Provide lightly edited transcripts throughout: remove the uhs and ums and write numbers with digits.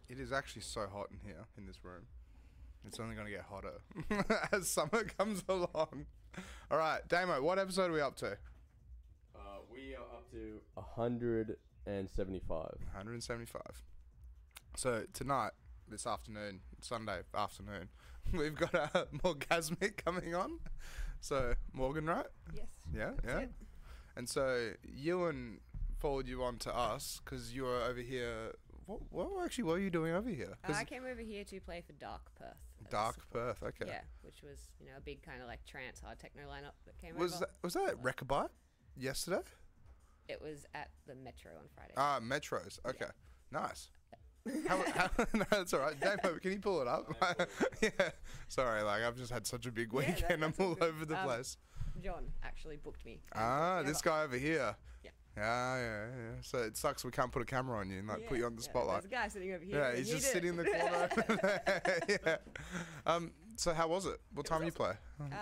It is actually so hot in here, in this room. It's only going to get hotter as summer comes along. All right, Damo, what episode are we up to? We are up to 175. 175. So tonight, this afternoon, Sunday afternoon, we've got Morgazmik coming on. So, Morgan, right? Yes. Yeah, That's yeah. it. And so, Ewan followed you on to us because you were over here. What were you doing over here? I came over here to play for Dark Perth. as Dark support. Perth, okay. Yeah, which was, a big kind of like trance hard techno lineup that came Was over. that at Rechabite yesterday? It was at the Metro on Friday. Ah, Metros. Okay, nice. How, no, that's all right. Damo, can you pull it up? Yeah. Sorry, I've just had such a big weekend. I'm all over the place. John actually booked me. This guy over here. Yeah. Yeah. So it sucks we can't put a camera on you and put you on the spotlight. There's a guy sitting over here. Yeah, he's just sitting in the corner. Yeah. So how was it? What time did you play?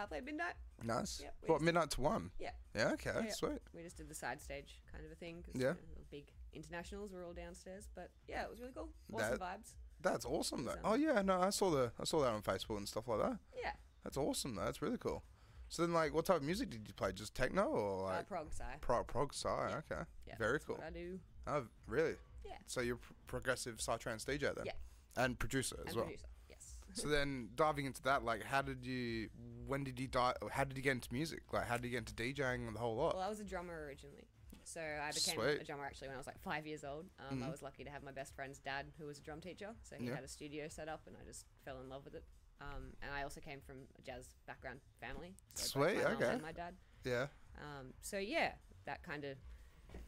Played midnight. Nice. Yeah, What, midnight to 1? Yeah. Yeah, okay, Yeah. sweet. We just did the side stage kind of a thing because Yeah. the big internationals were all downstairs. But yeah, it was really cool. Awesome vibes. That's awesome, though. So- Oh, yeah, no, I saw that on Facebook and stuff like that. Yeah. That's awesome, though. That's really cool. So then, what type of music did you play? Just techno or Prog Psy. prog psy? Yeah. Okay. Yeah, Very that's cool. what I do. Oh, really? Yeah. So you're progressive Psytrance DJ then? Yeah. And producer as And well. producer. Yes. So then, diving into that, how did you get into music? How did you get into DJing and the whole lot? Well, I was a drummer originally. So I became Sweet. a drummer actually when I was 5 years old. I was lucky to have my best friend's dad who was a drum teacher. So he Yeah. had a studio set up and I just fell in love with it. And I also came from a jazz background family. So both Sweet, my mum okay. and my dad. Yeah. So yeah, that kind of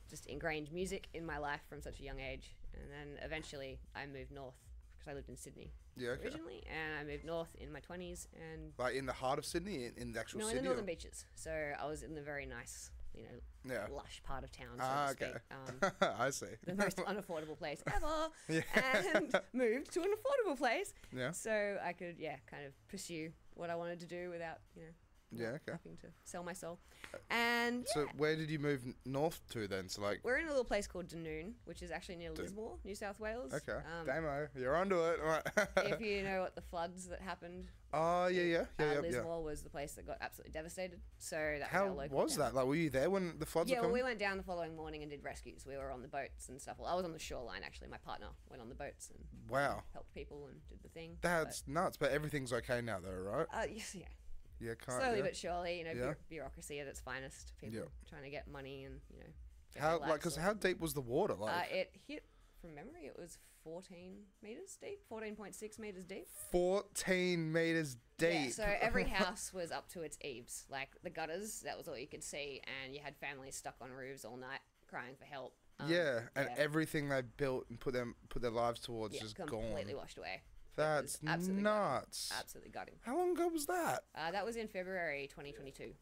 just ingrained music in my life from such a young age. And then eventually I moved north because I lived in Sydney Yeah, okay. originally. And I moved north in my 20s and... In the heart of Sydney, in the actual No, city? in the northern or- beaches. So I was in the very nice, Yeah. lush part of town, so Ah, to okay. speak. I see. The most unaffordable place ever. Yeah. And moved to an affordable place. Yeah. So I could, kind of pursue what I wanted to do without, Yeah, okay. having to sell my soul. And So where did you move north to then? So we're in a little place called Dunoon, which is actually near Lismore, New South Wales. okay, Damo, you're onto it. All right. If you know what the floods that happened, Oh yeah. Lismore was the place that got absolutely devastated. So that was How our local was town. that? Were you there when the floods Yeah, were well, coming? we went down the following morning and did rescues. We were on the boats and stuff. Well, I was on the shoreline, actually. My partner went on the boats and Wow. helped people and did the thing. That's nuts. But everything's okay now, though, right? Yes, yeah. Yeah, can't. Slowly yeah. but surely, Yeah. bureaucracy at its finest. People Yeah. trying to get money and, get How their lives because sorted. how deep was the water? It hit, from memory, it was 14 meters deep, 14.6 meters deep. 14 meters deep. Yeah, so every house was up to its eaves. Like the gutters, that was all you could see, and you had families stuck on roofs all night crying for help. Yeah, and everything they built and put their lives towards just completely gone. washed away. That's It was absolutely nuts. gutting. Absolutely gutting. How long ago was that? That was in February 2022.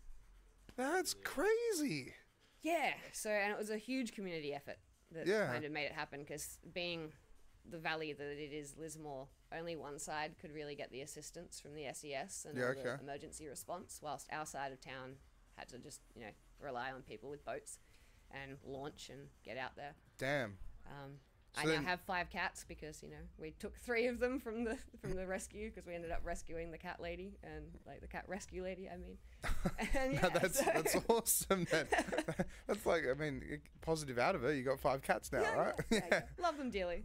That's crazy. Yeah, and it was a huge community effort that Yeah. kind of made it happen because being the valley that it is, Lismore, only one side could really get the assistance from the SES and Yeah, all the okay. emergency response, whilst our side of town had to just, rely on people with boats and launch and get out there. Damn. I So now then- have 5 cats because we took 3 of them from the rescue because we ended up rescuing the cat lady and the cat rescue lady. I mean, and yeah, That's awesome. Then that's positive out of it. You got 5 cats now, right? Yeah. Love them dearly.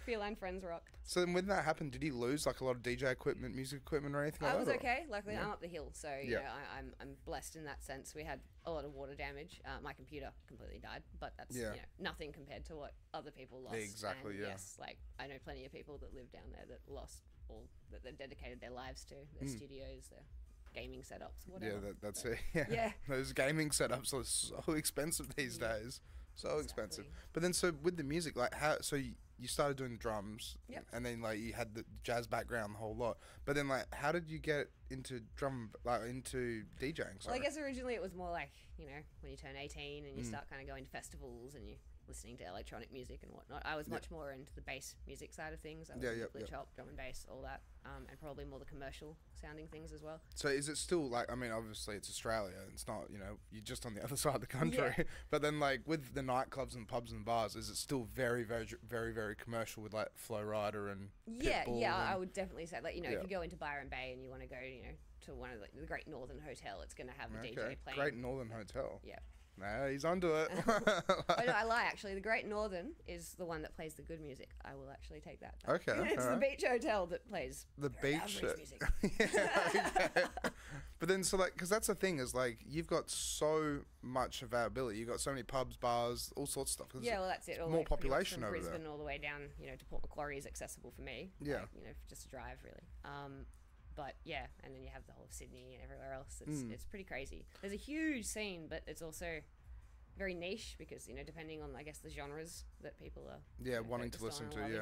Feline friends rock. So then when that happened, did you lose a lot of DJ equipment, music equipment, or anything like I that? was or- okay. Luckily, I'm up the hill, so Yeah. I'm blessed in that sense. We had a lot of water damage. My computer completely died, but that's nothing compared to what other people lost. Exactly, And yeah. Yes, I know plenty of people that live down there that lost all that they dedicated their lives to, their studios, their gaming setups, whatever. Yeah, that's it. Yeah. Yeah. Those gaming setups are so expensive these days. So expensive. Exactly. But then, so with the music, so you started doing the drums, Yep. and then you had the jazz background, the whole lot. But then, how did you get into into DJing? Well, I guess originally it was more when you turn 18 and you start kind of going to festivals and you listening to electronic music and whatnot. I was much more into the bass music side of things. I was glitch hop, drum and bass, all that, and probably more the commercial sounding things as well. So is it still like, I mean, obviously it's Australia, it's not, you know, you're just on the other side of the country, but then like with the nightclubs and pubs and bars, is it still very, very, very, very commercial with like Flow Rider and Pitbull? Yeah, I would definitely say, like, you know, if you go into Byron Bay and you want to go, you know, to one of the Great Northern Hotel, it's going to have a DJ playing. Great Northern Hotel. Yeah. No, he's onto it. Oh, no, I lie, actually. The Great Northern is the one that plays the good music. I will actually take that. Okay. It's the beach hotel that plays the beach music. Okay. But then, so like, because that's the thing is like, you've got so much availability. You've got so many pubs, bars, all sorts of stuff. Yeah, well, that's it. All more population from over Brisbane there. all the way down, you know, to Port Macquarie is accessible for me. Yeah. Like, you know, just a drive, really. But yeah, and then you have the whole of Sydney and everywhere else. It's pretty crazy. There's a huge scene, but it's also very niche because, you know, depending on, I guess, the genres that people are wanting to listen to. Loving,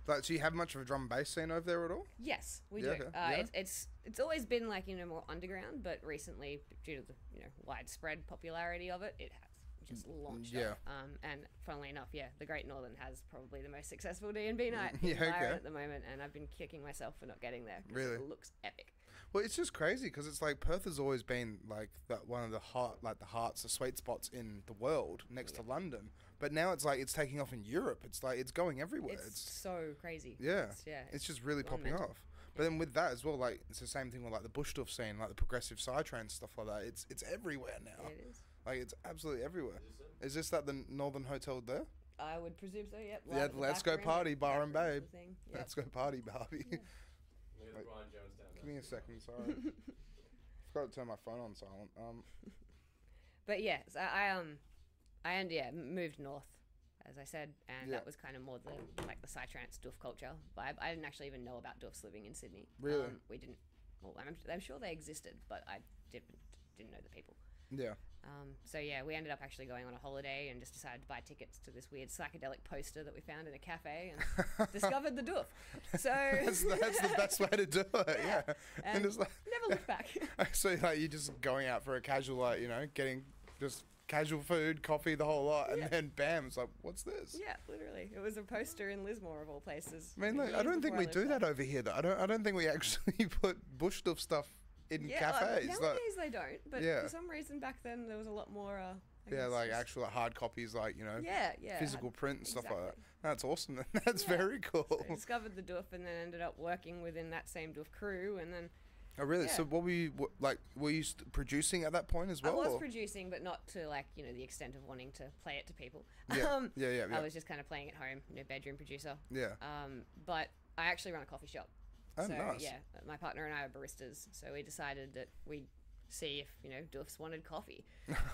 Like, do you have much of a drum and bass scene over there at all? Yes, we do. Okay. It's always been like, you know, more underground, but recently, due to the, you know, widespread popularity of it, it has just launched off. And funnily enough, the Great Northern has probably the most successful D&B night in Byron at the moment, and I've been kicking myself for not getting there. Really? It looks epic. Well, it's just crazy because it's like Perth has always been like one of the the sweet spots in the world next to London. But now it's like it's taking off in Europe. It's like it's going everywhere. It's so crazy. Yeah. It's just really popping off. But then with that as well, like it's the same thing with like the bush stuff scene, like the progressive psytrance stuff like that. It's everywhere now. It is. Like it's absolutely everywhere. Is this that the Northern Hotel there? I would presume so. Yep. Yeah. Let's go party, Byron Bay. Yep. Let's go party, Barbie. Yeah. Wait, give me a second, sorry. Forgot to turn my phone on silent. But yeah, so I moved north, as I said, and that was kind of more the Psytrance doof culture vibe. I didn't actually even know about doofs living in Sydney. Really? We didn't. Well, I'm sure they existed, but I didn't know the people. Yeah. So yeah, we ended up actually going on a holiday and just decided to buy tickets to this weird psychedelic poster that we found in a cafe and discovered the doof. So that's the best way to do it. Yeah. And it's like, never looked back. So like you're just going out for a casual, like, you know, getting just casual food, coffee, the whole lot, and then bam, it's like, what's this? Yeah, literally, it was a poster in Lismore of all places. I mean, like, I don't think we do that over here though. I don't think we actually put bush stuff in cafes. Nowadays they don't, but for some reason back then there was a lot more. Like actual hard copies, like, you know, physical print and stuff like that. That's awesome. That's very cool. So I discovered the doof and then ended up working within that same doof crew, and then. Oh really? So what were you Were you producing at that point as well? I was producing, but not to like, you know, the extent of wanting to play it to people. Yeah. I was just kind of playing at home, you know, bedroom producer. Yeah. But I actually run a coffee shop. Oh, so, nice. Yeah, my partner and I are baristas, so we decided that we'd see if, you know, doofs wanted coffee.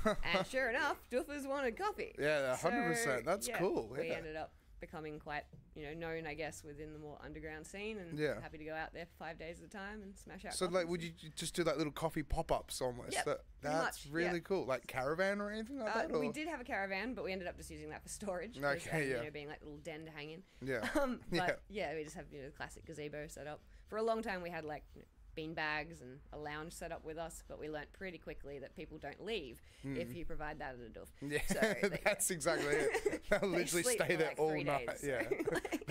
And sure enough, doofers wanted coffee. Yeah, 100%. That's cool. Yeah. We ended up becoming quite, you know, known, I guess, within the more underground scene, and happy to go out there for 5 days at a time and smash out. So like, would you just do like little coffee pop-ups almost? Yep, that's really cool. Like caravan or anything like that? Or? We did have a caravan, but we ended up just using that for storage. Okay, You know, being like a little den to hang in. Yeah. But we just have, you know, the classic gazebo set up. For a long time, we had like, you know, bean bags and a lounge set up with us, but we learnt pretty quickly that people don't leave if you provide that at a doof. Yeah, so that's exactly it. They'll literally stay there like all 3 night. days. Yeah,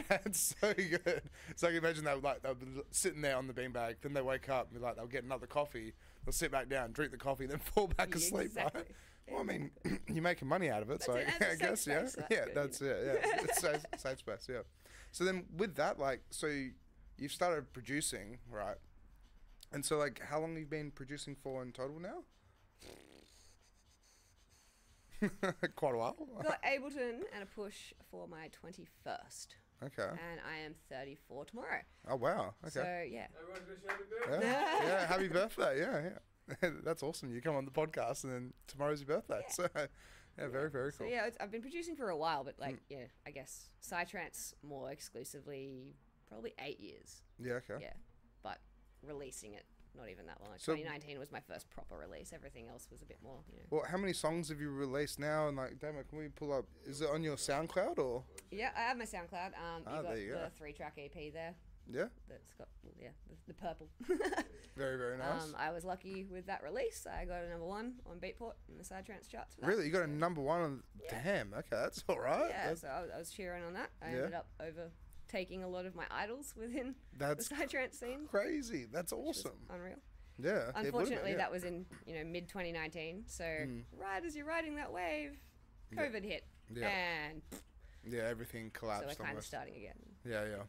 that's so good. So I can imagine they'll be sitting there on the beanbag, then they wake up and they'll get another coffee, they'll sit back down, drink the coffee, then fall back asleep. Exactly. Right? Well, I mean, you're making money out of it, That's so it. I guess Space, so that's it. Yeah, it's safe space. Yeah. So then with that, like, so you've started producing, right? And so, like, how long have you been producing for in total now? Quite a while. Got Ableton and a push for my 21st. Okay. And I am 34 tomorrow. Oh, wow. Okay. So, yeah. Everyone's going to happy birthday. Yeah, happy birthday. Yeah. That's awesome. You come on the podcast and then tomorrow's your birthday. Yeah. So, very, very cool. So, yeah, I've been producing for a while, but, like, I guess Psytrance more exclusively, probably 8 years. Yeah, okay. Yeah. But releasing it, not even that long. So 2019 was my first proper release. Everything else was a bit more, you know. Well, how many songs have you released now? And, like, damn it, can we pull up? Is it on your SoundCloud or? Yeah, I have my SoundCloud. You got there you go. the 3-track EP there. Yeah. That's got the purple. Very, very nice. I was lucky with that release. I got a #1 on Beatport in the Psytrance charts. For that. Really, you got a #1 on? Yeah. Damn. Okay, that's all right. Yeah, That's, so I was cheering on that. I ended up overtaking a lot of my idols within the Psytrance scene. Crazy. That's awesome. Unreal. Yeah. Unfortunately, that was in mid 2019. So right as you're riding that wave, COVID hit, and everything collapsed. So we're kind of starting again. Yeah.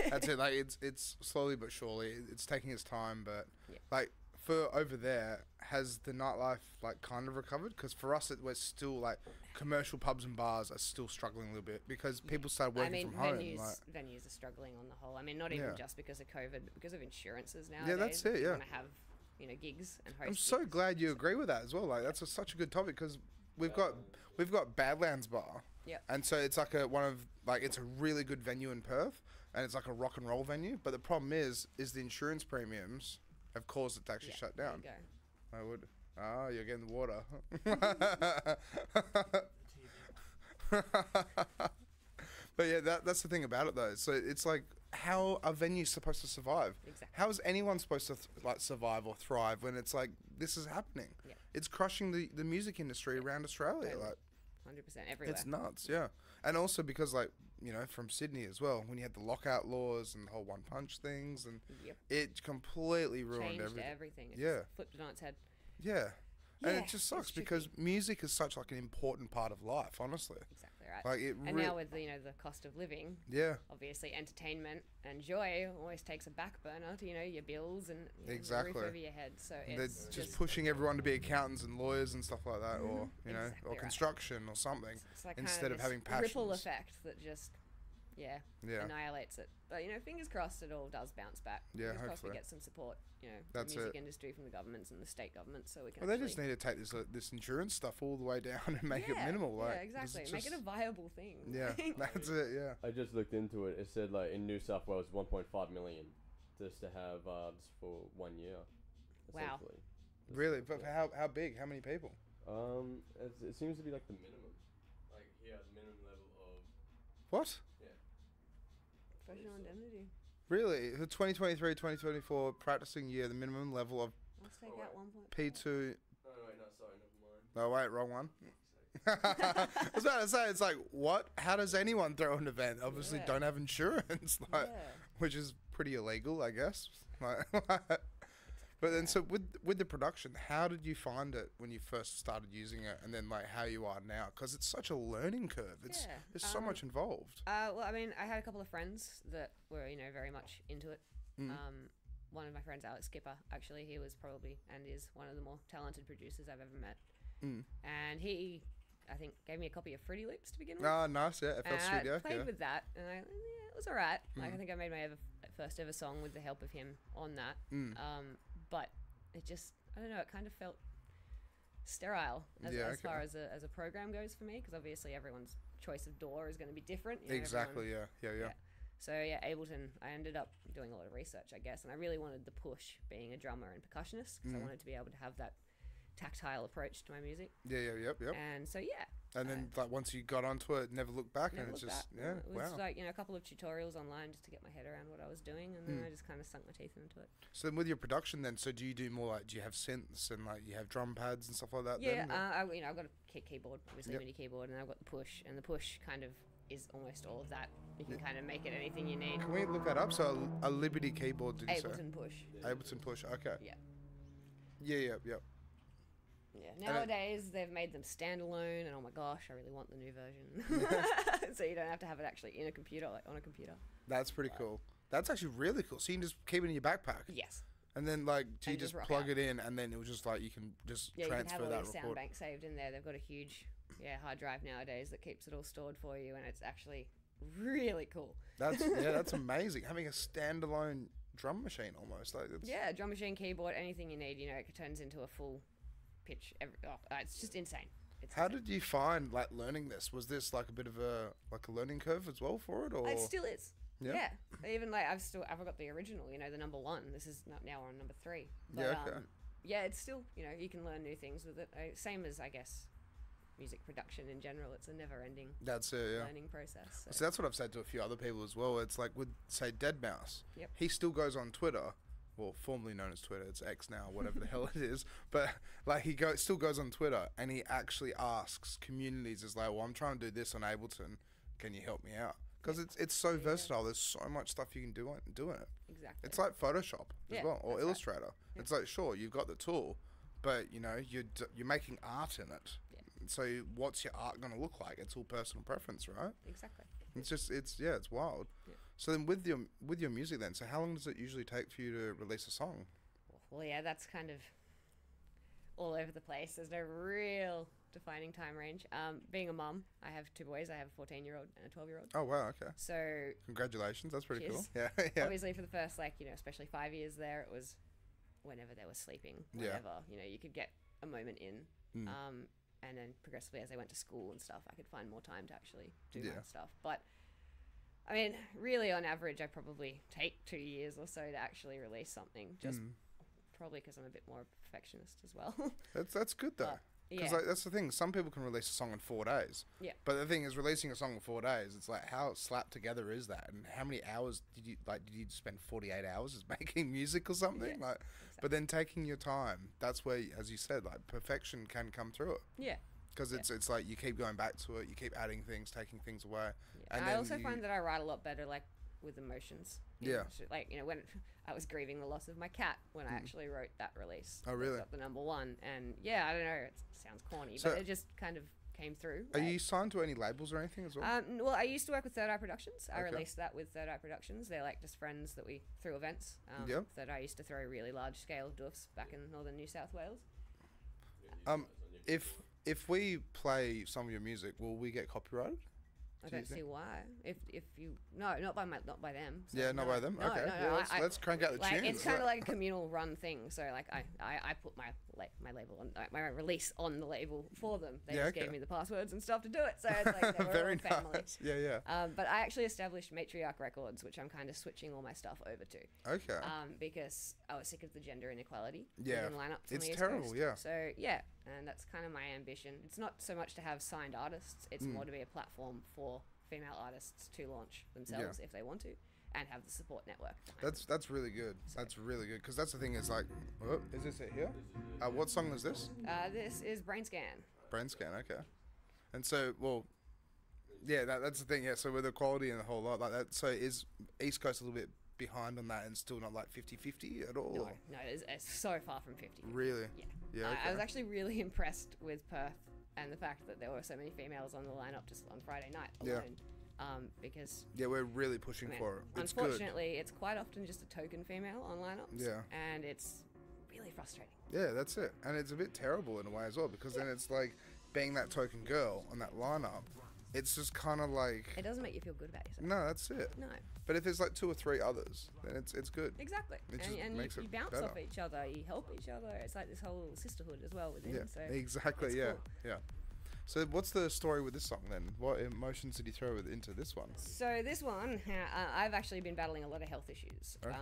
That's it. Like it's slowly but surely. It's taking its time, but like for over there, has the nightlife like kind of recovered? Because for us, we're still like commercial pubs and bars are still struggling a little bit because people started working from home. Venues are struggling on the whole. I mean, not even just because of COVID, but because of insurances nowadays. Yeah, that's it. You want to have gigs and host. I'm so glad you agree with that as well. Like that's such a good topic because we've got Badlands Bar. Yep. And so it's like it's a really good venue in Perth, and it's like a rock and roll venue. But the problem is the insurance premiums have caused it to actually shut down. There you I would. Ah, you're getting the water. But yeah, that's the thing about it though. So it's like, how are venues supposed to survive? Exactly. How is anyone supposed to survive or thrive when it's like this is happening? Yeah. It's crushing the music industry around Australia. Totally. Like 100% everywhere. it's nuts, yeah. And also because from Sydney as well, when you had the lockout laws and the whole one punch things, and it completely ruined Changed everything. It just flipped it on its head. Yeah. And Yeah, it just sucks it's because music is such like an important part of life, honestly. Exactly right. Like and now with the cost of living, obviously entertainment and joy always takes a back burner to your bills and the roof over your head. So it's they're just pushing everyone to be accountants and lawyers and stuff like that, or or construction or something, it's like instead of having passions. Ripple effect that just annihilates it. But fingers crossed it all does bounce back. Yeah, fingers crossed hopefully. we get some support. That's the music it. industry from the governments and the state government, so we can. Well, they just need to take this insurance stuff all the way down and make it minimal. Like, exactly. Make it a viable thing. Yeah, that's it. Yeah. I just looked into it. It said like in New South Wales, 1.5 million just to have just for 1 year. Wow. Really? But for how big? How many people? It seems to be like the minimum. Like here, the minimum level of. What? Yeah. Professional indemnity. Really? The 2023-2024 practicing year, the minimum level of Let's take out 1.5. P2. No, wait, no, sorry, never mind. No, wait, wrong one. I was about to say, it's like, what? How does anyone throw an event? Obviously, don't have insurance, which is pretty illegal, I guess. But then, so with the production, how did you find it when you first started using it, and then like how you are now? Because it's such a learning curve. There's so much involved. Well, I mean, I had a couple of friends that were very much into it. One of my friends, Alex Skipper, actually, he was probably and is one of the more talented producers I've ever met. And he, I think, gave me a copy of Fruity Loops to begin with. Ah, nice, yeah. FL Studio. I played with that, and it was alright. Like, I think I made my first ever song with the help of him on that. But it just, I don't know, it kind of felt sterile as far as a program goes for me, because obviously everyone's choice of DAW is going to be different. Exactly, yeah. So yeah, Ableton, I ended up doing a lot of research, I guess, and I really wanted the push being a drummer and percussionist, because I wanted to be able to have that tactile approach to my music. Yep. And so and then like once you got onto it, never looked back, and it's just it was like a couple of tutorials online just to get my head around what I was doing, and then I just kind of sunk my teeth into it. So then with your production then, so do you do more like, do you have synths and like you have drum pads and stuff like that? Yeah, I've got a keyboard, obviously MIDI keyboard, and I've got the push, and the push kind of is almost all of that. You can kind of make it anything you need. Can we look that up? So a Liberty keyboard, did you say? Ableton push. Ableton push, okay. Yeah. Yep. Yeah, nowadays they've made them standalone, and oh my gosh, I really want the new version. So you don't have to have it actually in a computer, like on a computer. That's pretty cool. That's actually really cool. So you can just keep it in your backpack. Yes. And then like, do you just plug it in, and then it was just like you can just transfer that you can have all record. your sound bank saved in there. They've got a huge hard drive nowadays that keeps it all stored for you, and it's actually really cool. That's amazing. Having a standalone drum machine almost like drum machine, keyboard, anything you need. It turns into a full pitch. It's just insane. How did you find like learning this? Was this like a bit of a learning curve as well for it, or it still is? Yeah. Even like I've got the original. The #1. This is now on #3. But, okay. It's still you can learn new things with it. Same as I guess music production in general, it's a never-ending That's it, yeah. learning process. So that's what I've said to a few other people as well. It's like with, say, Deadmau5. Yep. He still goes on Twitter, well, formerly known as Twitter. It's X now, whatever the hell it is. But like still goes on Twitter, and he actually asks communities, is like, well, I'm trying to do this on Ableton. Can you help me out? Because it's so versatile. There's so much stuff you can do in it. Exactly. It's like Photoshop as well, or Illustrator. Right. Yeah. It's like, sure, you've got the tool, but you know you're making art in it. Yeah. So what's your art going to look like? It's all personal preference, right? Exactly. It's wild. Yeah. So then with your music then, so how long does it usually take for you to release a song? Well, yeah, that's kind of all over the place. There's no real defining time range. Being a mum, I have 2 boys. I have a 14-year-old and a 12-year-old. Oh wow, okay. So congratulations, that's pretty cool. cheers. Yeah, yeah. Obviously for the first, like, you know, especially 5 years there, it was whenever they were sleeping, whenever, you know, you could get a moment in. And then progressively as they went to school and stuff, I could find more time to actually do my stuff. But I mean, really on average, I probably take 2 years or so to actually release something. Just probably because I'm a bit more perfectionist as well. That's good though. Because like, that's the thing. Some people can release a song in 4 days. Yeah. But the thing is, releasing a song in 4 days, it's like how slapped together is that? And how many hours did you spend 48 hours just making music or something? Yeah, like, exactly. But then taking your time, that's where, as you said, like perfection can come through it. Yeah. Because it's like you keep going back to it, you keep adding things, taking things away. Yeah. And I also find that I write a lot better, like with emotions. Yeah. Like, you know, when I was grieving the loss of my cat when I actually wrote that release. Oh, really? Got the #1. And yeah, I don't know, it sounds corny, but it just kind of came through. Are you signed to any labels or anything as well? Well, I used to work with Third Eye Productions. I released that with Third Eye Productions. They're like just friends that we threw events. Third Eye used to throw really large scale doofs back in northern New South Wales. If we play some of your music, will we get copyrighted? I don't see why. If you not by them. So yeah, not by them. No, okay. No, well, let's crank out the like, tunes. It's kind of like a communal run thing. So like I put my label on my release on the label for them. They just gave me the passwords and stuff to do it. So it's like they were very all family. Nice. Yeah. But I actually established Matriarch Records, which I'm kind of switching all my stuff over to. Okay. Because I was sick of the gender inequality. Yeah. In lineups it's on the terrible. East Coast. Yeah. So yeah, and that's kind of my ambition. It's not so much to have signed artists. It's more to be a platform for female artists to launch themselves if they want to, and have the support network. That's really good. So that's really good, because that's the thing is like, is this it here? What song is this? This is Brain Scan. Brain Scan, okay. And so, well, yeah, that's the thing. Yeah, so with the quality and the whole lot like that, so is East Coast a little bit behind on that and still not like 50-50 at all? No, it's so far from 50. Really? Yeah. Okay. I was actually really impressed with Perth and the fact that there were so many females on the lineup just on Friday night alone. Because we're really pushing for it. It's unfortunately, good. it's quite often just a token female on lineups. Yeah. And it's really frustrating. Yeah, that's it. And it's a bit terrible in a way as well, because then it's like being that token girl on that lineup. It's just kind of like... It doesn't make you feel good about yourself. No, that's it. No. But if there's like 2 or 3 others, then it's good. Exactly. And you bounce better. off each other, you help each other. It's like this whole sisterhood as well within. Yeah, so exactly. Cool. Yeah. So what's the story with this song then? What emotions did you throw into this one? So this one, I've actually been battling a lot of health issues. Okay.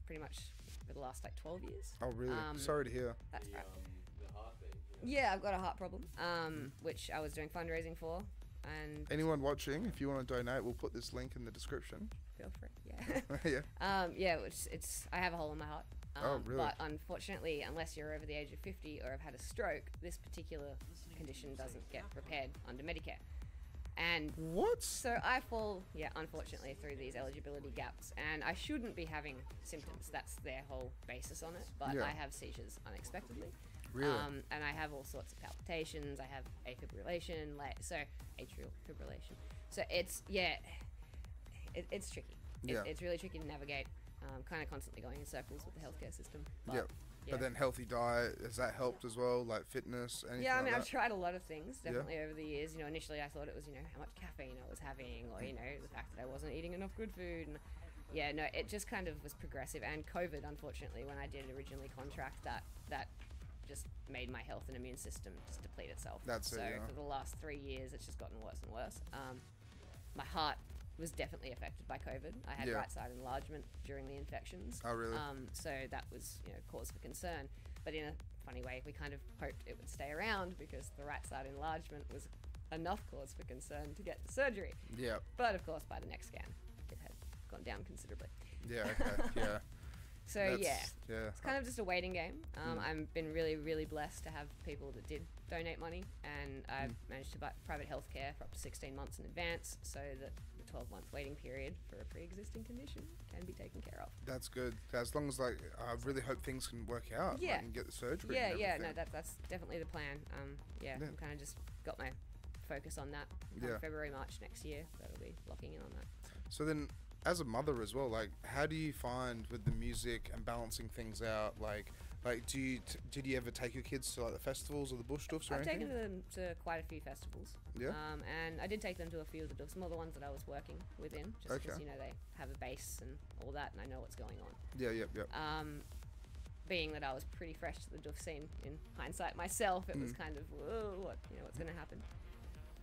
Pretty much for the last like 12 years. Oh really? Sorry to hear. That's right. Yeah, I've got a heart problem, which I was doing fundraising for. And anyone watching, if you want to donate, we'll put this link in the description. Feel free. Yeah. It's I have a hole in my heart. Oh, really? But unfortunately, unless you're over the age of 50 or have had a stroke, this particular condition doesn't get repaired under Medicare. And what? So I fall, unfortunately, through these eligibility gaps, and I shouldn't be having symptoms. That's their whole basis on it. But I have seizures unexpectedly. Really? And I have all sorts of palpitations. I have atrial fibrillation. So it's it's tricky. It's really tricky to navigate. Kind of constantly going in circles with the healthcare system. But then healthy diet, has that helped as well? Like fitness, anything I mean, like I've tried a lot of things, definitely over the years. You know, initially I thought it was, how much caffeine I was having, or, the fact that I wasn't eating enough good food. And it just kind of was progressive. And COVID, unfortunately, when I did originally contract that just made my health and immune system just deplete itself. That's it, So for the last 3 years, it's just gotten worse and worse. My heart was definitely affected by COVID. I had Yeah. right side enlargement during the infections. Oh, really? So that was, you know, cause for concern. But in a funny way, we kind of hoped it would stay around because the right side enlargement was enough cause for concern to get the surgery. Yeah. But of course, by the next scan, it had gone down considerably. Yeah. Okay. Yeah. So That's- yeah. it's kind of just a waiting game. I've been really, really blessed to have people that did donate money, and I've managed to buy private healthcare for up to 16 months in advance, so that the 12-month waiting period for a pre-existing condition can be taken care of. That's good. As long as like, I really hope things can work out. Yeah. Like, and get the surgery. Yeah, and yeah, everything. no, that's definitely the plan. Yeah. I'm kind of just got my focus on that. Yeah. February, March next year, that'll be locking in on that. So then, as a mother as well, like, how do you find with the music and balancing things out? Like, did you ever take your kids to like the festivals or the bush doofs or I've anything? taken them to quite a few festivals. Yeah. And I did take them to a few of the doofs, more the ones that I was working within, just because, Okay. you know, they have a base and all that, and I know what's going on. Yeah. Yep. Yep. Being that I was pretty fresh to the doof scene in hindsight myself, it was kind of, whoa, what's going to happen?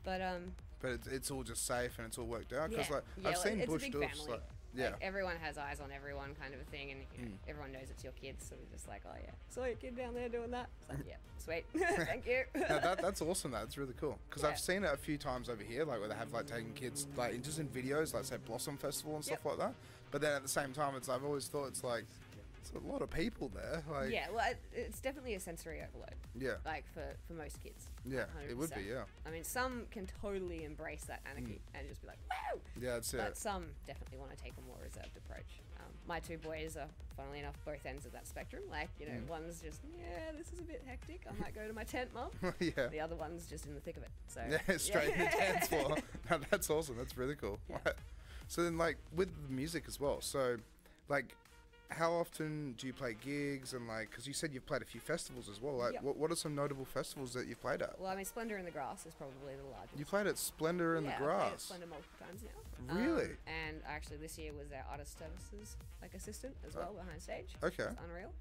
But It's all just safe and it's all worked out. Because Yeah. like Yeah, I've well, seen it's a bush big doofs. family. Like, yeah. Like, everyone has eyes on everyone, kind of a thing, and you know, everyone knows it's your kids, so they're just like, oh yeah, saw your kid down there doing that. It's like, yeah, sweet, thank you. No, that's awesome. That's really cool. Because Yeah. I've seen it a few times over here, like where they have like taken kids like just in videos, like say Blossom Festival and stuff like that. But then at the same time, I've always thought it's like it's a lot of people there. Like Yeah, well, it's definitely a sensory overload, yeah, like for most kids. yeah, it would be. 100%. Yeah, I mean, some can totally embrace that anarchy and just be like, wow. yeah, that's But it. some definitely want to take a more reserved approach. My two boys are, funnily enough, both ends of that spectrum. Like, you know, one's just, yeah, this is a bit hectic. I might go to my tent, mum. Yeah. The other one's just in the thick of it. So Yeah, straight in the dance floor. No, that's awesome. That's really cool. So then, like, with the music as well. So, like, how often do you play gigs? And, like, because you said you've played a few festivals as well. Like, Yep. what are some notable festivals that you've played at? Well, I mean, Splendour in the Grass is probably the largest. You played at Splendour in the I've played at Grass. Splendour multiple times now. Really? And actually, this year was our artist services like assistant as well behind stage. Okay. It's unreal.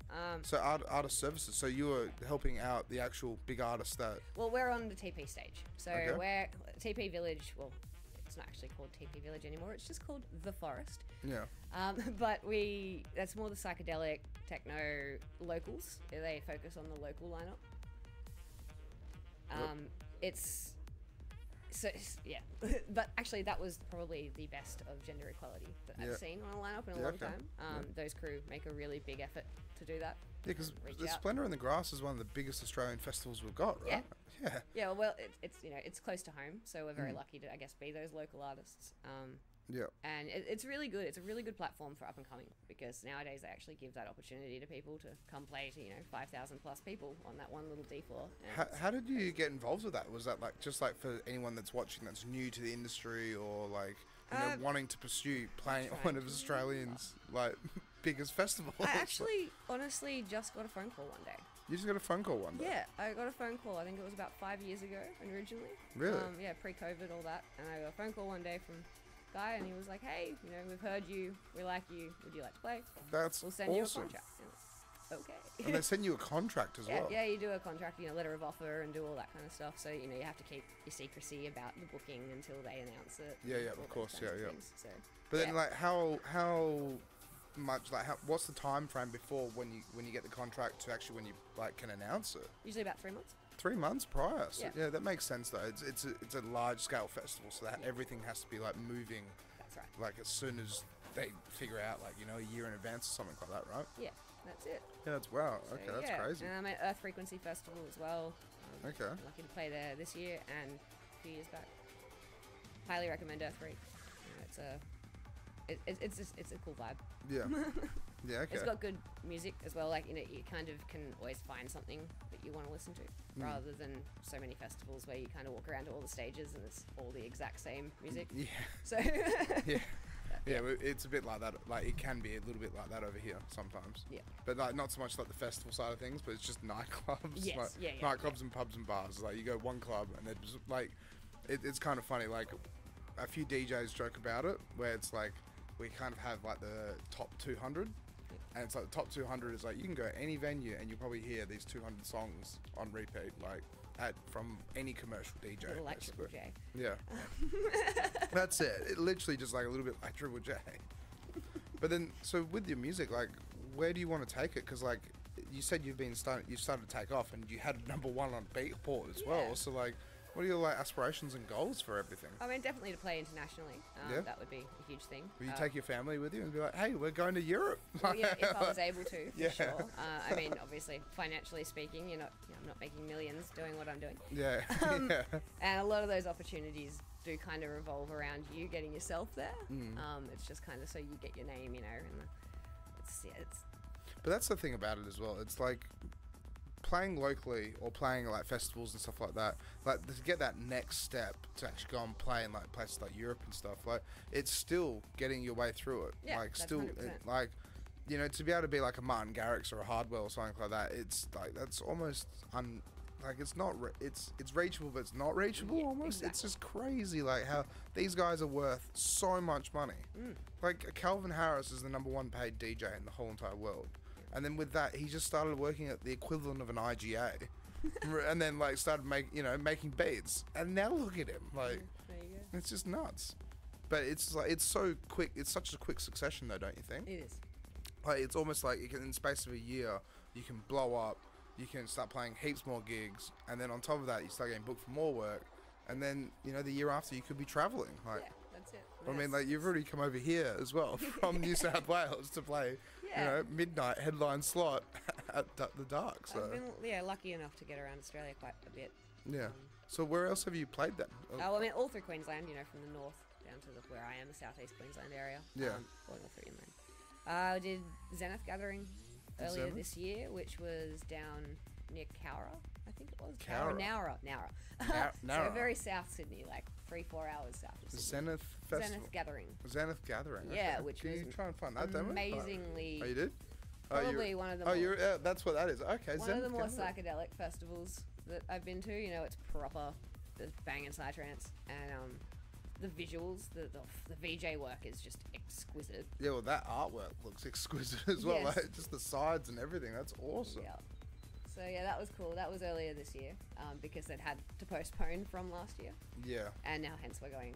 So artist services. So you were helping out the actual big artists that. Well, we're on the TP stage. So Okay. we're TP Village. Well, it's not actually called TP Village anymore. It's just called The Forest. Yeah. But that's more the psychedelic techno locals. They focus on the local lineup. Yeah. But actually, that was probably the best of gender equality that Yeah. I've seen on a lineup in a Yeah, long okay. time. Those crew make a really big effort to do that. Yeah, because Reach the out. Splendour in the Grass is one of the biggest Australian festivals we've got, right? Yeah. Yeah, well, it's you know, it's close to home, so we're very lucky to, I guess, be those local artists. Yeah. And it's really good. It's a really good platform for up and coming, because nowadays they actually give that opportunity to people to come play to, you know, 5,000 plus people on that one little D floor. And How did you get involved with that? Was that like just like for anyone that's watching that's new to the industry, or like you know wanting to pursue playing at one of Australians like biggest festivals? I actually, honestly, just got a phone call one day. You just got a phone call one day. Yeah, I got a phone call. I think it was about 5 years ago originally. Really? Yeah, pre-COVID, all that. And I got a phone call one day from a guy, and he was like, "Hey, you know, we've heard you. We like you. Would you like to play? That's We'll send you a awesome. contract." And I was, okay. And they send you a contract as Yeah, well. yeah, you do a contract, you know, letter of offer, and do all that kind of stuff. So, you know, you have to keep your secrecy about the booking until they announce it. Yeah, and yeah, all of those course, kinds of yeah, yeah. things. So, But then, yeah. like, how much, like, what's the time frame before when you get the contract to actually when you like can announce it? Usually about 3 months. 3 months prior. So, Yeah. yeah, that makes sense though. It's a large scale festival, so that everything has to be like moving, That's right. like as soon as they figure out, like, you know, a year in advance or something like that, right? Yeah, that's it. Yeah, that's wow. So, Okay, that's yeah. crazy. And I'm at Earth Frequency Festival as well. Okay. I'm lucky to play there this year and a few years back. Highly recommend Earth Freak. You know, it's a cool vibe. Yeah. Yeah. Okay. It's got good music as well. Like, you know, you kind of can always find something that you want to listen to, rather than so many festivals where you kind of walk around to all the stages and it's all the exact same music. Yeah. So Yeah. Yeah, it's a bit like that. Like, it can be a little bit like that over here sometimes. Yeah. But like not so much like the festival side of things, but it's just nightclubs. Yes, Like, yeah, nightclubs and pubs and bars. Like, you go one club and it's like, it's kind of funny. Like, a few DJs joke about it, where it's like we kind of have like the top 200, and it's like the top 200 is like you can go any venue and you'll probably hear these 200 songs on repeat. Like, from any commercial DJ. Little like Triple basically. J. Yeah. That's it. It literally just like a little bit like Triple J. But then, so with your music, like, where do you want to take it? Because like you said, you've started to take off, and you had #1 on Beatport as well. So like, what are your like aspirations and goals for everything? I mean, definitely to play internationally. Yeah. That would be a huge thing. Will you take your family with you and be like, hey, we're going to Europe? Well, yeah, if I was able to, for Yeah. sure. I mean, obviously, financially speaking, I'm not making millions doing what I'm doing. Yeah. Yeah. And a lot of those opportunities do kind of revolve around you getting yourself there. It's just kind of so you get your name, you know, and it's. But that's the thing about it as well. It's like playing locally or playing like festivals and stuff like that. Like to get that next step to actually go and play in like places like Europe and stuff. Like it's still getting your way through it. Yeah, like that's still, 100%. like you know, to be able to be like a Martin Garrix or a Hardwell or something like that. It's like that's almost like it's not it's reachable, but it's not reachable almost. Exactly. It's just crazy like how these guys are worth so much money. Like Calvin Harris is the #1 paid DJ in the whole entire world, and then with that he just started working at the equivalent of an IGA, and then like started making beats, and now look at him, like There you go. it's just nuts. But it's like it's so quick. It's such a quick succession though, don't you think? It is. Like it's almost like you can, in the space of a year, you can blow up. You can start playing heaps more gigs, and then on top of that, you start getting booked for more work, and then the year after you could be traveling. Like, Yeah, that's it. I mean, like you've already come over here as well from New South Wales to play, Yeah. midnight headline slot at the Dark. So I've been lucky enough to get around Australia quite a bit. yeah. So where else have you played then? I mean, all through Queensland, from the north down to where I am, the southeast Queensland area. Yeah. All through inland. I did Zenith Gathering earlier Zenith? this year, which was down near Cowra, I think it was. Cowra. Nowra. So Nowra. very south Sydney, like 3-4 hours south of Sydney. Zenith Festival. Zenith Gathering. Yeah, Yeah, which Can you was try and find that demo? amazingly. Oh, you did? Probably one of the Oh, that's what that is. Okay, one Zenith of the more Gathering. psychedelic festivals that I've been to. It's proper, the banging psytrance, and the visuals, the VJ work is just exquisite. Yeah, well, that artwork looks exquisite as well. Yes. Like, just the sides and everything. That's awesome. Yeah. So yeah, that was cool. That was earlier this year, because they'd had to postpone from last year, Yeah. and now hence they're going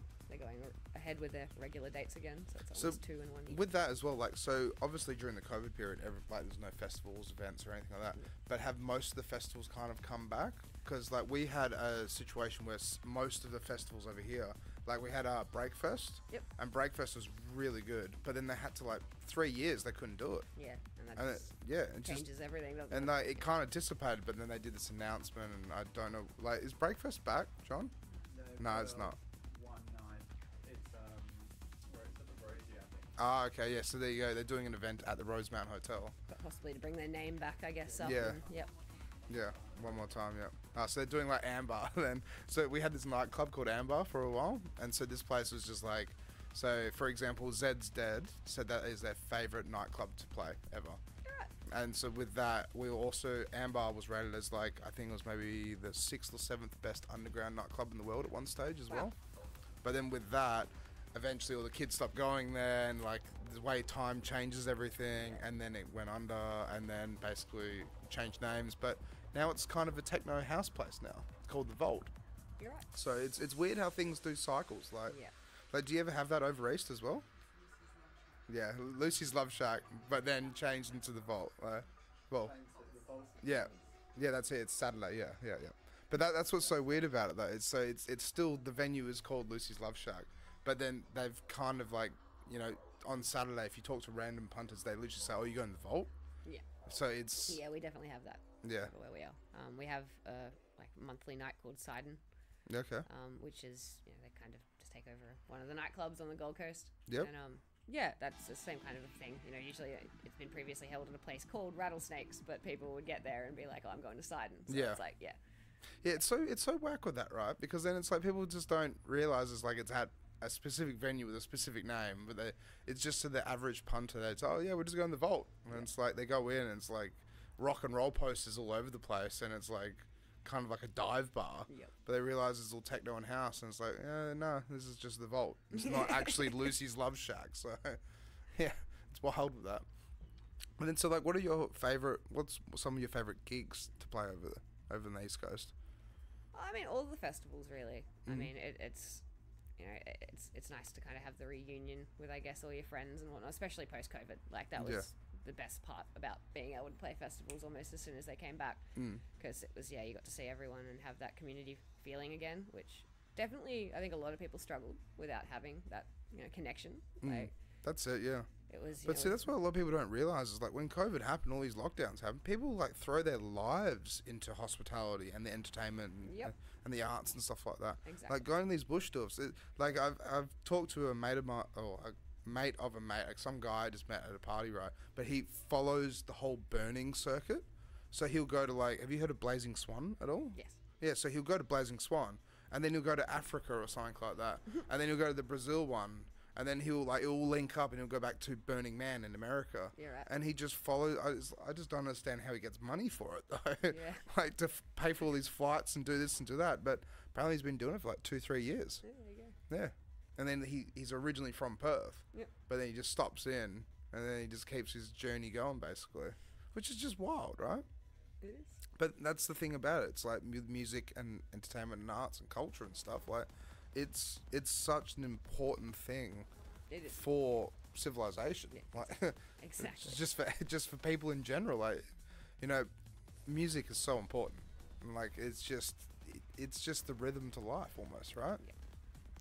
ahead with their regular dates again. So it's So always 2 in 1 year. with that as well, like, so obviously during the COVID period, there's no festivals, events, or anything like that. But have most of the festivals kind of come back? Because like we had a situation where most of the festivals over here, like we had Breakfest. Yep. And Breakfest was really good, but then they had to 3 years they couldn't do it. Yeah, and that And just it changes everything, doesn't and it? like it kind of dissipated, but then they did this announcement, and I don't know. Like, is Breakfast back, John? No, it's not. One night. It's where it's at the Rosie, I think. Ah, okay, yeah. So there you go. They're doing an event at the Rosemount Hotel. But possibly to bring their name back, I guess. Up Yeah. and, yep. Yeah, one more time, yeah. So they're doing like Amber then. So we had this nightclub called Amber for a while, and so this place was just like, so for example, Zed's Dead said that is their favourite nightclub to play ever. Right. And so with that, we also, Amber was rated as like, I think it was maybe the 6th or 7th best underground nightclub in the world at one stage as well. But then with that, eventually all the kids stopped going there, and like the way time changes everything, and then it went under, and then basically changed names. But now it's kind of a techno house place now. It's called the Vault. You're right. So it's weird how things do cycles. Yeah. Like, do you ever have that over east as well? Yeah, Lucy's Love Shack, but then changed into the Vault. Well, yeah, that's it. It's Saturday. Yeah. But that's what's so weird about it, though. It's still, the venue is called Lucy's Love Shack, but then they've kind of like, on Saturday, if you talk to random punters, they literally say, "Oh, you going to the Vault?" Yeah. So it's Yeah, we definitely have that. Yeah. Where we are, we have a monthly night called Sidon, okay. which is they kind of just take over one of the nightclubs on the Gold Coast. Yep. And yeah, that's the same kind of a thing. Usually it's been previously held at a place called Rattlesnakes, but people would get there and be like, "Oh, I'm going to Sidon." So Yeah. it's like, yeah. Yeah, it's so whack with that, right? Because then it's like people just don't realize it's like it's at a specific venue with a specific name, but it's just to the average punter that's, oh yeah, we're just going to the Vault, and it's like they go in and it's like rock and roll posters all over the place, and it's like kind of like a dive bar. Yep. But they realize it's all techno and house, and it's like, no, this is just the Vault. It's not actually Lucy's Love Shack. So yeah, it's wild with that. But then, so like, what's some of your favorite gigs to play over on the East Coast? I mean, all the festivals really. I Mm. mean, it's you know, it's nice to kind of have the reunion with, I guess, all your friends and whatnot, especially post COVID. Like that was Yeah. the best part about being able to play festivals almost as soon as they came back, because it was you got to see everyone and have that community feeling again, which definitely I think a lot of people struggled without having that connection. Like That's it, yeah. it was. But see, that's what a lot of people don't realize is like when COVID happened, all these lockdowns happened, people like throw their lives into hospitality and the entertainment and the arts and stuff like that. Exactly. Like going to these bush stuffs. Like I've talked to a mate of my or a mate of a mate, like some guy I just met at a party, right? But he follows the whole burning circuit. So he'll go to like, have you heard of Blazing Swan at all? Yes. Yeah, so he'll go to Blazing Swan, and then he'll go to Africa or something like that, and then he'll go to the Brazil one, and then he'll all link up and he'll go back to Burning Man in America. You're right. And he just follows. I just don't understand how he gets money for it though. Yeah. Like to pay for all these flights and do this and do that. But apparently he's been doing it for like 2-3 years. Yeah, there you go. Yeah. And then he's originally from Perth. Yep. But then he just stops in, and then he just keeps his journey going basically, which is just wild, right? It is. But that's the thing about it. It's like music and entertainment and arts and culture and stuff. Like, it's such an important thing It is. for civilization. Yeah, Like, Exactly. just for people in general. Like, music is so important. And like, it's just the rhythm to life almost, right? Yeah.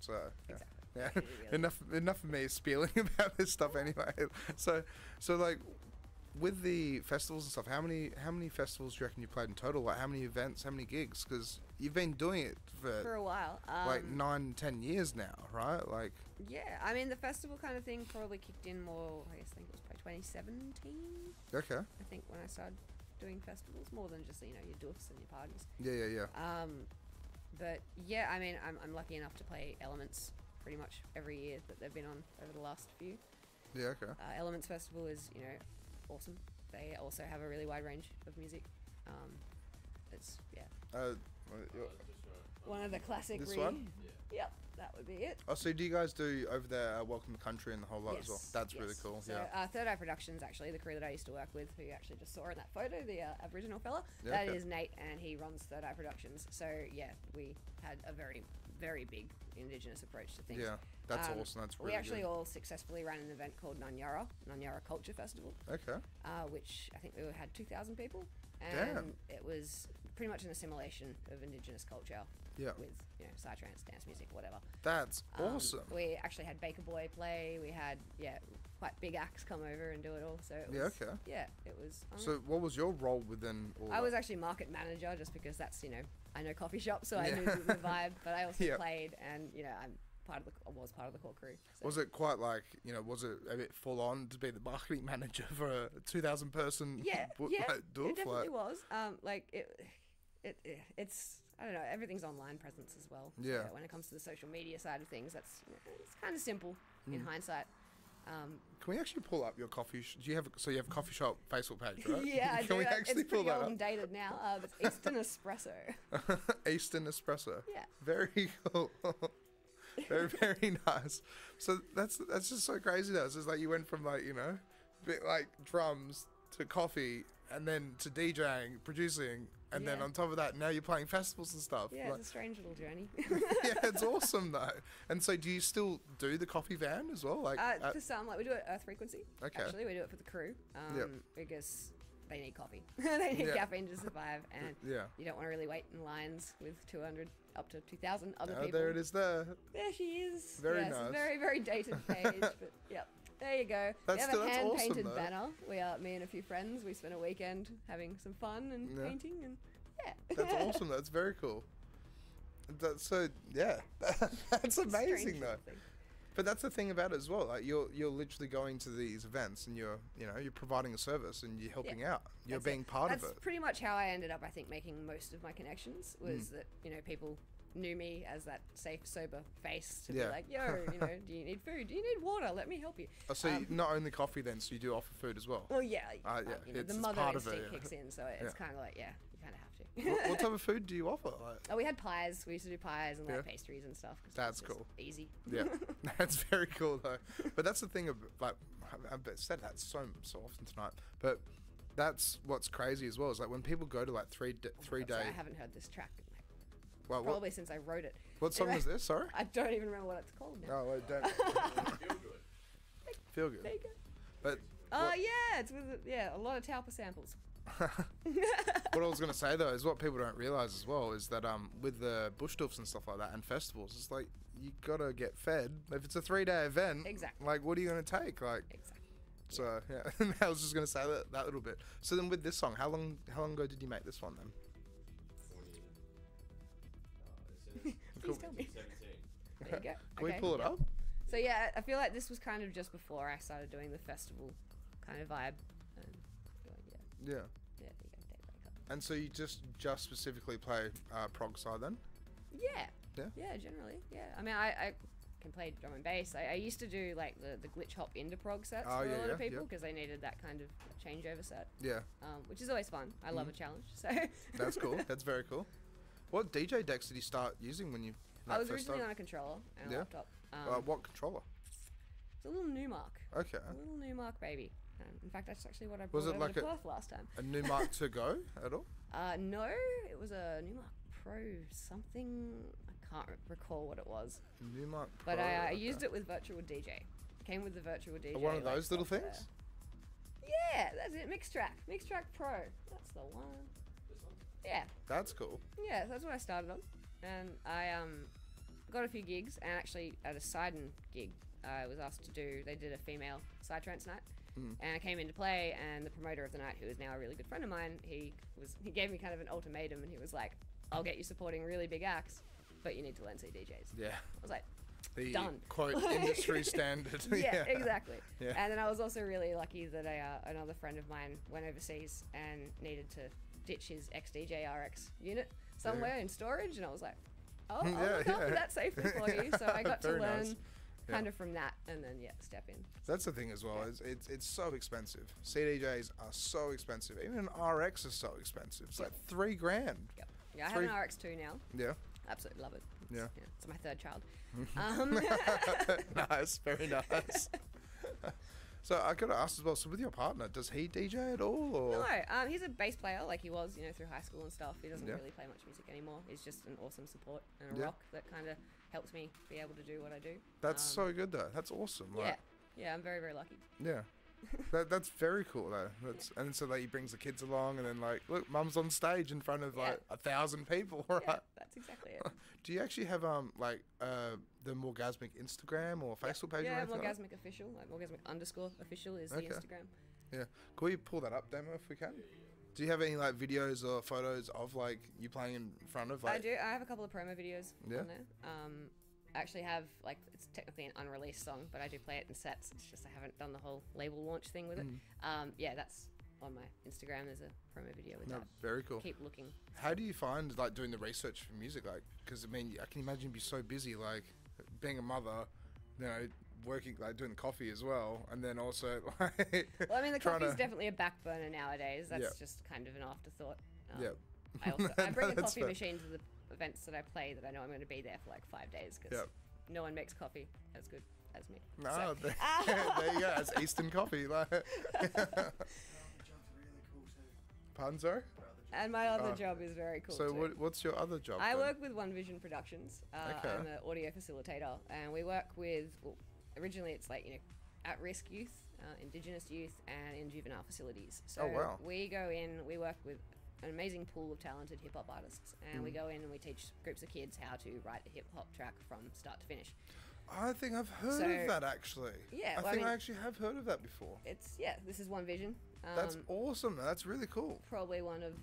So yeah. Exactly. Yeah. It really enough of me spieling about this stuff anyway. So like, with the festivals and stuff, how many festivals do you reckon you played in total? Like, how many events, how many gigs? Because you've been doing it for a while. like 9-10 years now, right? Like, Yeah, I mean the festival kind of thing probably kicked in more. I guess I think it was probably 2017. okay, I think when I started doing festivals, more than just your doofs and your parties. yeah. But yeah, I mean I'm lucky enough to play Elements pretty much every year that they've been on over the last few. Yeah, okay. Elements Festival is awesome. They also have a really wide range of music. It's one of the classic. This one? Yep, that would be it. Oh, so do you guys do over there Welcome to Country and the whole lot as well? That's really cool. So, yeah. Third Eye Productions, actually, the crew that I used to work with, who you actually just saw in that photo, the Aboriginal fella, Yeah, that okay. is Nate, and he runs Third Eye Productions. So, yeah, we had a very, very big Indigenous approach to things. Yeah, that's awesome. That's really We actually good. all successfully ran an event called Nanyara Culture Festival, Okay. which I think we had 2,000 people. And Damn. it was pretty much an assimilation of Indigenous culture Yeah. with, Psytrance, dance music, whatever. That's awesome. We actually had Baker Boy play. We had quite big acts come over and do it all. So it was, Yeah, okay. Yeah, it was. So what was your role within all I that? was actually market manager, just because that's I know coffee shops, so I Yeah. knew the vibe. But I also Yeah. played, and I was part of the core crew. So. Was it quite like, was it a bit full on to be the marketing manager for a 2,000 person Yeah, doof? it definitely was. It's I don't know. Everything's online presence as well. Yeah. So when it comes to the social media side of things, it's kind of simple in hindsight. Can we actually pull up your coffee? Do you have you have a coffee shop Facebook page, right? Yeah, I Can do. we actually It's pull pretty that old up? and dated now. It's Eastern Espresso. Eastern Espresso. Yeah. Very cool. Very, very nice. So that's just so crazy though. It's just like you went from a bit like drums to coffee and then to DJing, producing, and then Yeah. on top of that, now you're playing festivals and stuff. Yeah, Like, it's a strange little journey. yeah, it's awesome though. And so do you still do the coffee van as well? Like For some, we do it Earth Frequency. Okay. Actually, we do it for the crew. Yep. Because they need coffee. They need Yeah. caffeine to survive, and yeah. you don't want to really wait in lines with 200 up to 2,000 other Oh, people. there it is there. There she is. Very It's nice. a very, very dated page, but yep. There you go. We have a That's hand-painted awesome, though. banner. We are me and a few friends. We spent a weekend having some fun and Yeah. painting, and That's awesome. That's very cool. That's that's amazing Strange though. little thing. But that's the thing about it as well. Like you're literally going to these events and you're providing a service and you're helping out. You're That's being it. part That's of it. pretty much how I ended up, I think, making most of my connections. Was Hmm. that people knew me as that safe, sober face to Yeah. be like, yo, do you need food? Do you need water? Let me help you. Oh, so you not only coffee then, so you do offer food as well. Well, yeah, Yeah, the it's mother part of it, instinct yeah. kicks in, so it's Yeah. kind of like, you kind of have to. what type of food do you offer? Like, Oh, we had pies. We used to do pies and Yeah. pastries and stuff. 'cause it That's was just cool. Easy. yeah, that's very cool though. But that's the thing of like I've said that so often tonight. But that's what's crazy as well is like when people go to like three Oh my God, day. sorry, I haven't heard this track in like Well, probably since I wrote it. what song Anyway, is this? Sorry. I don't even remember what it's called now. Oh, wait, don't. Feel good. Feel good. There you go. But Oh yeah, it's with a lot of Tauper samples. what I was gonna say though is what people don't realize as well is that with the bush doofs and stuff like that and festivals, it's like you gotta get fed. If it's a 3-day event, Exactly. like what are you gonna take? Like, Exactly. so yeah. I was just gonna say that little bit. So then with this song, how long ago did you make this one then? Please tell me. 17. There you go. Can we Okay, pull it yeah. up? So yeah, I feel like this was kind of just before I started doing the festival kind of vibe. And Yeah. yeah, there you go. Daybreaker. And so you just specifically play prog side then? Yeah. Yeah? Yeah, generally. Yeah. I mean, I can play drum and bass. I used to do like the glitch hop into prog sets Oh, for yeah, a lot of yeah, people yeah. because they needed that kind of changeover set, Yeah. which is always fun. I love a challenge. So That's cool. That's very cool. What DJ decks did you start using when you? I was first originally started? on a controller and a Yeah? laptop. What controller? It's a little Newmark. Okay. A little Newmark baby. In fact, that's actually what I Was brought it over like to Perth last time. A new Mark to go at all? No, it was a Newmark Pro something. I can't recall what it was. New Mark. But Pro, I okay. used it with Virtual DJ. Came with the Virtual DJ. One of like, those little software. things. Yeah, that's it. Mixtrack Pro. That's the one. Yeah, That's cool. yeah. That's what I started on, and I got a few gigs, and actually at a Sidon gig, I was asked to do. They did a female Psytrance night, and I came in to play, and the promoter of the night, who is now a really good friend of mine, he gave me kind of an ultimatum, and he was like, "I'll get you supporting really big acts, but you need to learn CDJs." Yeah. I was like, The Done. quote industry standard. yeah, exactly. Yeah. And then I was also really lucky that another friend of mine went overseas and needed to ditch his XDJ RX unit somewhere in storage, and I was like, oh, I'll Yeah, look after yeah. that safely for you. So I got to Very learn nice. kind of from that, and then step in. That's the thing as well. It's so expensive. CDJs are so expensive. Even an RX is so expensive. It's like $3,000. Yep. Yeah, I have an RX2 now. Yeah. Absolutely love it. Yeah. It's my third child. Nice. Very nice. So I gotta ask as well. So with your partner, does he DJ at all, or? No, he's a bass player like he was, through high school and stuff. He doesn't Yeah. really play much music anymore. He's just an awesome support and a Yeah. rock that kind of helps me be able to do what I do. That's so good though. That's awesome. Yeah, Like, yeah, I'm very, very lucky. yeah. That's very cool though. And so that he brings the kids along, and then like, look, mum's on stage in front of Yeah. like 1,000 people, right? Yeah, that's exactly it. Do you actually have the Morgazmik Instagram or Facebook page or Yeah, anything? like that? Morgazmik official, like Morgazmik_official is Okay. the Instagram. Yeah. Can we pull that up, Demo, if we can? Do you have any like videos or photos of like you playing in front of like? I do. I have a couple of promo videos Yeah. on there. I actually have it's technically an unreleased song, but I do play it in sets. It's just I haven't done the whole label launch thing with it. Yeah, that's on my Instagram. There's a promo video with No, that. very cool. Keep looking. How do you find like doing the research for music? Like, because I mean, I can imagine you'd be so busy, like being a mother, working like doing the coffee as well, and then also like. Well, I mean, the trying coffee's to- definitely a back burner nowadays. That's Yeah. just kind of an afterthought. Yeah. I bring a That's coffee fair. machine to the events that I play that I know I'm going to be there for like 5 days because Yep. no one makes coffee as good as me. No, So- there you go. It's Eastern coffee. Like. Pardon, sorry? And my other Oh. job is very cool So too. what's your other job? I then? work with One Vision Productions. Okay. I'm an audio facilitator, and we work with. Well, originally, it's like at-risk youth, Indigenous youth, and in juvenile facilities. So Oh, wow. we go in. We work with an amazing pool of talented hip hop artists, and we go in and we teach groups of kids how to write a hip hop track from start to finish. I think I've heard So- of that actually. Yeah, I well, I think I mean- actually have heard of that before. This is One Vision. That's awesome. That's really cool. Probably one of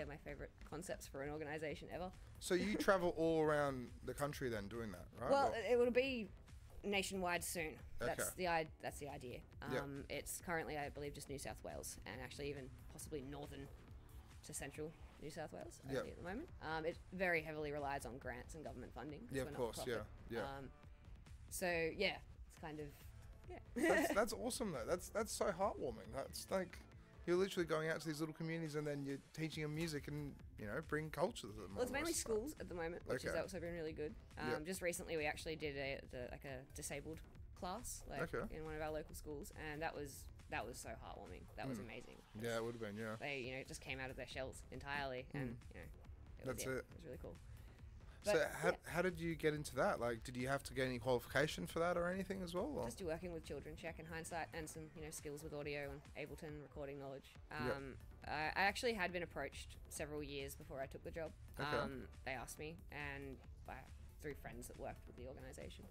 my favorite concepts for an organization ever. So you travel all around the country then doing that, right? Well, Or- it will be nationwide soon. That's Okay. that's the idea. Yep. It's currently, I believe, just New South Wales, and actually even possibly northern to central New South Wales Yep. at the moment. It very heavily relies on grants and government funding. 'cause Yeah, we're of not course. profit. Yeah. So yeah, it's kind of That's awesome though. That's so heartwarming. That's like you're literally going out to these little communities and then you're teaching them music and bring culture to them. Well, it's mainly almost. schools at the moment, which has Okay. also been really good. Yep. Just recently, we actually did a disabled class Okay. in one of our local schools, and that was so heartwarming. That was amazing. Yeah, it would have been. Yeah. They just came out of their shells entirely, and it was That's it. It was really cool. But, So how did you get into that? Like, did you have to get any qualification for that or anything as well? Or? just working with children, check in hindsight, and some skills with audio and Ableton recording knowledge. I actually had been approached several years before I took the job. Okay. They asked me, and through friends that worked with the organisation,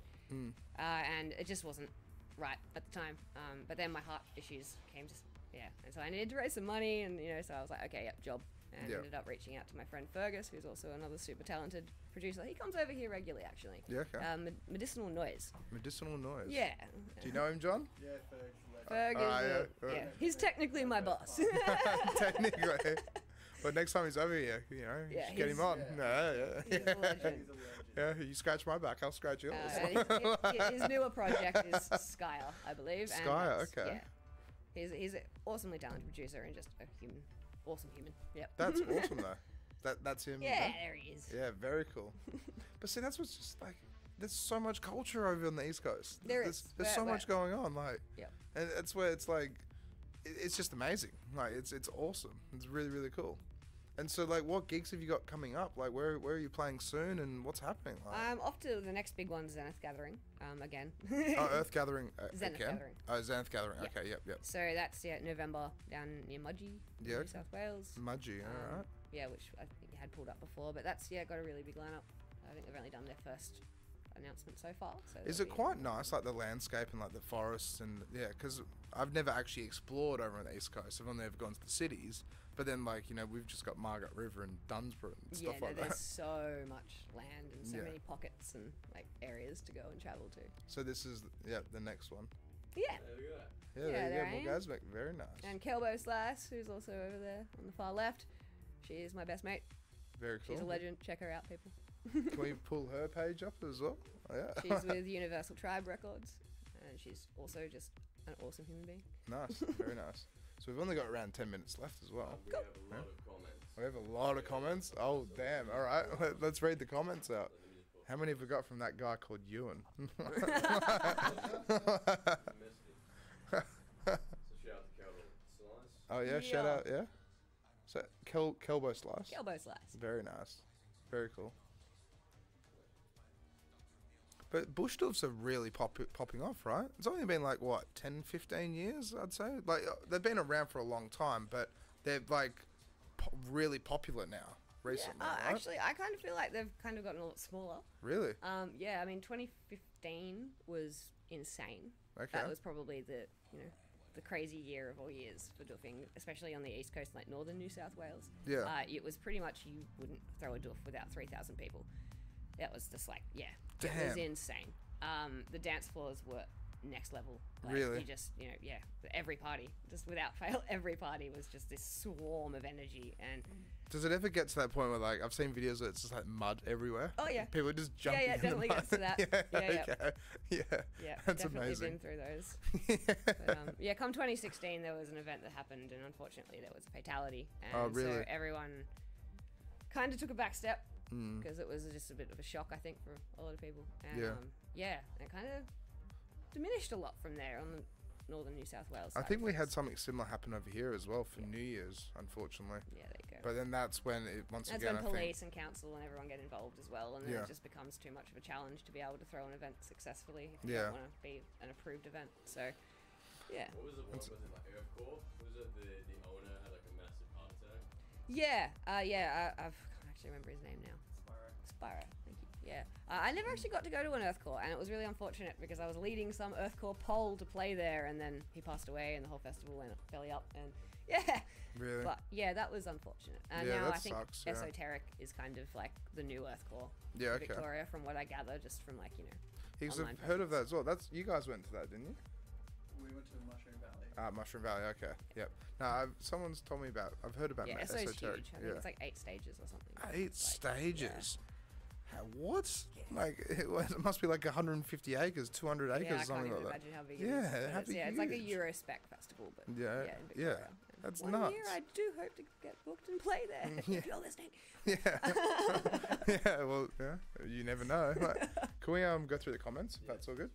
and it just wasn't right at the time. But then my heart issues came to and so I needed to raise some money, and so I was like, okay, job. And ended up reaching out to my friend Fergus, who's also another super talented producer. He comes over here regularly, actually. Yeah, okay. Medicinal Noise. Medicinal Noise. Yeah. Do you know him, John? Yeah, Ferg. Fergus. He's technically my boss. Technically. But next time he's over here, just get him on. He's a legend. Yeah, you scratch my back, I'll scratch yours. His newer project is Skyer, I believe. Skyer, okay. Yeah. He's an awesomely talented producer and just a awesome human. Yep. That's awesome though. That's him. Yeah, there he is. Yeah, very cool. But see, that's what's just like. There's so much culture over on the East Coast. There's so much going on, like. Yep. And that's where it's like, it's just amazing. Like it's awesome. It's really really cool. And so like, what gigs have you got coming up? Like, where are you playing soon, and what's happening? Like? I'm off to the next big one, Zenith Gathering. Again. Oh, Earth Gathering. Zenith again? Gathering. Oh, Zenith Gathering. Yep. Okay, yep. So that's November down near Mudgee, New South Wales. Mudgee, all right. Yeah, which I think you had pulled up before, but that's got a really big lineup. I think they've only done their first announcement so far. So is it quite nice, like the landscape and like the forests and because I've never actually explored over on the East Coast. I've only ever gone to the cities, but then like we've just got Margaret River and Dunsborough and stuff like that. There's so much land and so many pockets and like areas to go and travel to. So this is the next one. Yeah. There we go. Yeah, there you go, Morgazmik, very nice. And Kelbo Slice, who's also over there on the far left. She is my best mate. Very cool. She's a legend. Check her out, people. Can we pull her page up as well? Oh, yeah. She's with Universal Tribe Records, and she's also just an awesome human being. Nice, very nice. So we've only got around 10 minutes left as well. We have a lot of comments. We have a lot of comments. Oh, damn. All right, let's read the comments out. How many have we got from that guy called Ewan? So shout out to Kelbo Slice. Oh, yeah, shout out, yeah. So, Kelbo Slice. Kelbo Slice. Very nice. Very cool. But bush doves are really popping off, right? It's only been like, what, 10, 15 years, I'd say? Like, they've been around for a long time, but they're like really popular now, recently, right? Actually, I kind of feel like they've kind of gotten a lot smaller. Really? Yeah, I mean, 2015 was insane. Okay. That was probably the crazy year of all years for doofing, especially on the East Coast, like northern New South Wales. Yeah. It was pretty much, you wouldn't throw a doof without 3,000 people. That was just like, Damn. It was insane. The dance floors were next level. Like, really? You just, every party, just without fail, every party was just this swarm of energy. And does it ever get to that point where, like, I've seen videos where it's just like mud everywhere? Oh yeah. People just jumping. Yeah, it definitely in the gets to that. Okay. Yeah. That's definitely amazing. been through those. But, come 2016, there was an event that happened, and unfortunately, there was a fatality. And Oh, really? so everyone kind of took a back step because it was just a bit of a shock, I think, for a lot of people. And, it kind of diminished a lot from there on the northern New South Wales side. I think of we things. had something similar happen over here as well for New Year's, unfortunately. Yeah, there you go. But then that's when it That's again, when I think. police and council and everyone get involved as well, and then Yeah. it just becomes too much of a challenge to be able to throw an event successfully if you Yeah. don't want to be an approved event. So, yeah. What was the one? Was it like Earthcore? Was it the owner had like a massive heart attack? Yeah, I can't actually remember his name now. Spyro, thank you. Yeah, I never actually got to go to an Earthcore, and it was really unfortunate because I was leading some Earthcore poll to play there, and then he passed away, and the whole festival went belly up, and Really? But yeah, that was unfortunate. And Yeah, now that I think sucks, yeah. Esoteric is kind of like the new Earthcore. Yeah, in okay. Victoria, from what I gather, just from like Because online I've heard of that presence. as well. You guys went to that, didn't you? We went to Mushroom Valley. Mushroom Valley. Okay. Yep. No, someone's told me about. I've heard about Yeah, Eso's Esoteric. huge. I think it's like 8 stages or something. 8 Like, stages. What? Like it must be like 150 acres, 200 acres, Yeah, I can't something even like that. imagine how big Yeah, it is. it'd But have to be it's like a huge. Euro spec festival, but Yeah, in yeah, Victoria. And that's one nuts. year I do hope to get booked and play there. Yeah. If you're listening. Yeah. Yeah. Well, yeah. You never know. Like, can we go through the comments? If that's all good.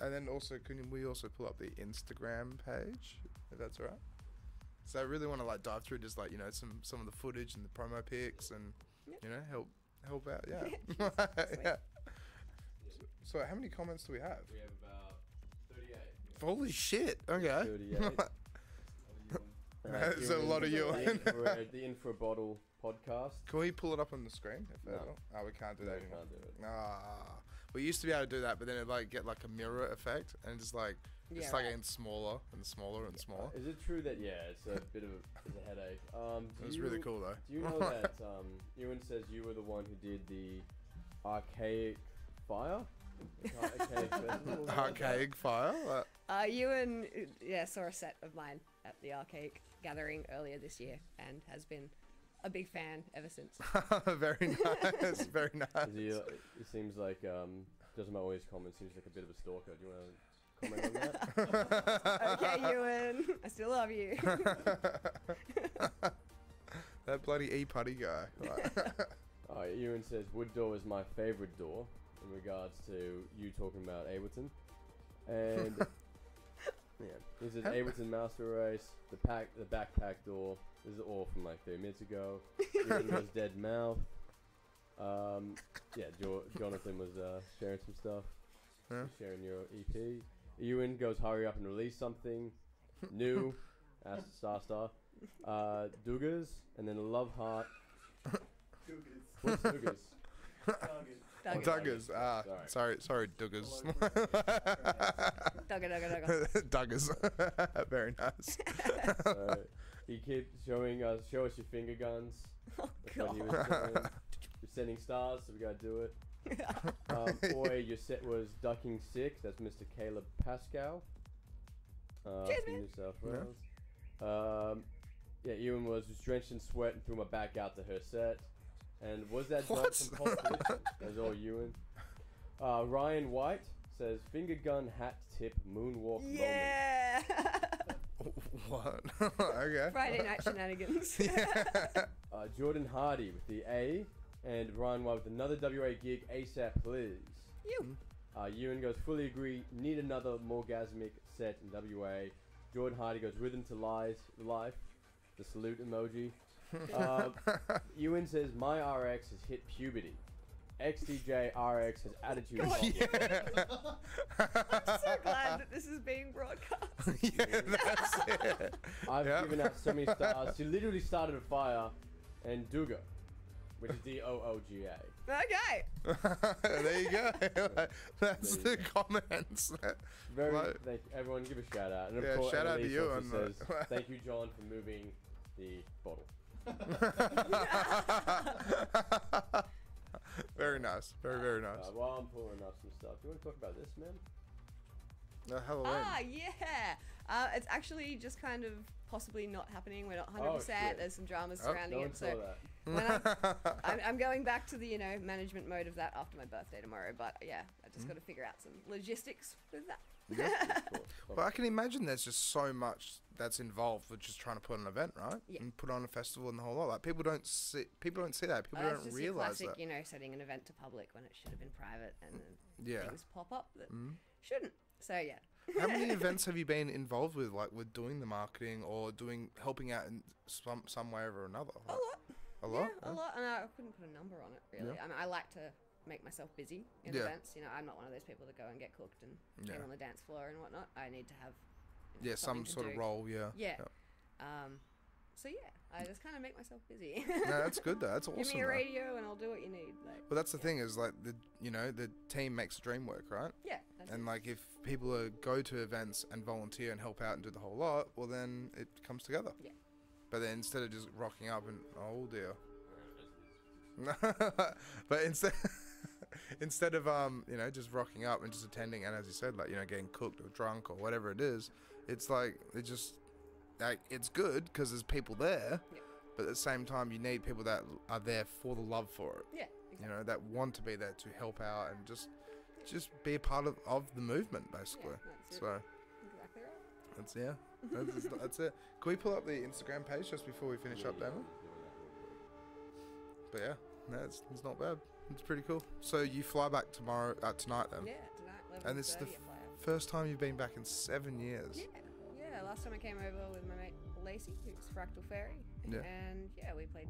And then also, can we also pull up the Instagram page, if that's all right? So I really want to like dive through just like some of the footage and the promo pics and Yep. help help out. Yeah. Sweet. Yeah. So how many comments do we have? We have about 38. Holy shit. Okay. 38. That's a lot of you. The In For a Bottle podcast. Can we pull it up on the screen? No. Oh, we can't do that We anymore. can't do it. Ah, we used to be able to do that, but then it like get like a mirror effect, and just like it's Yeah, like right. getting smaller and smaller and smaller. Is it true that it's a bit of it's a headache? It was really cool though. Do you know that Ewan says you were the one who did the archaic fire? Archaic festival? Archaic fire. Ewan, saw a set of mine at the Archaic Gathering earlier this year and has been a big fan ever since. Very nice. Very nice. He seems like doesn't know all his comments. Seems like a bit of a stalker. Do you want to comment on that? Okay, Ewan, I still love you. That bloody E-putty guy. Ewan says wood door is my favorite door in regards to you talking about Ableton, and he says Ableton Master Race, the backpack door. This is all from like 30 minutes ago. Ewan goes dead mouth. Jonathan was sharing some stuff. Yeah. Sharing your EP. Ewan goes hurry up and release something new. Asks star. Duggars, and then a love heart. What's Duggars? Duggars. Sorry, Duggars. Dugga. Duggars. Very nice. So he keeps showing us, show us your finger guns. Oh, That's what he was doing. You're sending stars, so we gotta do it. Your set was ducking sick. That's Mr. Caleb Pascal. Cheers, from man. New South Wales. Ewan was drenched in sweat and threw my back out to her set. And was that done from competition? That's all Ewan. Ryan White says finger gun hat tip moonwalk moment. Yeah. What? Okay. Friday night shenanigans. Jordan Hardy with the A, and Ryan White with another WA gig ASAP please. You. Ewan goes fully agree, need another Morgazmik set in WA. Jordan Hardy goes rhythm to life, the salute emoji. Ewan says my RX has hit puberty. XDJ RX has attitude problem. I'm so glad that this is being broadcast. Yeah, that's it. I've given out so many stars. She literally started a fire, and Dooga, which is DOOGA. Okay. There you go. That's the comments. Thank everyone. Give a shout out. And Yeah, of course, shout out to Annalise you also and says, thank you, John, for moving the bottle. Very nice. Very nice. While I'm pulling up some stuff, do you want to talk about this, man? Halloween. Yeah. It's actually just kind of possibly not happening. We're not 100%. Oh, shit. There's some dramas Oh, surrounding No one it. saw So that. when I'm going back to the management mode of that after my birthday tomorrow. But yeah, I just got to figure out some logistics with that. Cool. Well, I can imagine there's just so much that's involved with just trying to put on an event, right? Yeah. And put on a festival and the whole lot. Like people don't see that. People It's don't just realize your classic, that. setting an event to public when it should have been private, and then Yeah. things pop up that shouldn't. So yeah. How many events have you been involved with, like with doing the marketing or helping out in some way or another? A lot. A lot. Yeah, a lot. And I couldn't put a number on it, really. Yeah. I mean, I like to make myself busy in Yeah. events. I'm not one of those people that go and get cooked and Yeah. get on the dance floor and whatnot. I need to have Some something to sort of do. role. Yeah. Yeah. So yeah, I just kind of make myself busy. No, that's good though. That's awesome. Give me a though. radio and I'll do what you need. Well, that's the thing is like the team makes the dream work, right? Yeah. That's And it. like if people go to events and volunteer and help out and do the whole lot, well then it comes together. Yeah. But then instead of just rocking up and oh dear. But instead of just rocking up and just attending and as you said like getting cooked or drunk or whatever it is, it's like it's good because there's people there. Yeah. But at the same time you need people that are there for the love for it. Yeah. Exactly. That want to be there to help out and just be a part of the movement basically. that's So exactly right. that's it. Can we pull up the Instagram page just before we finish up, Damon? But yeah, no, it's not bad. It's pretty cool. So you fly back tonight then? Yeah, tonight. And this is the 11:30 I fly out. first time you've been back in 7 years. Yeah. Last time I came over with my mate Lacey, who's Fractal Fairy, Yeah. and we played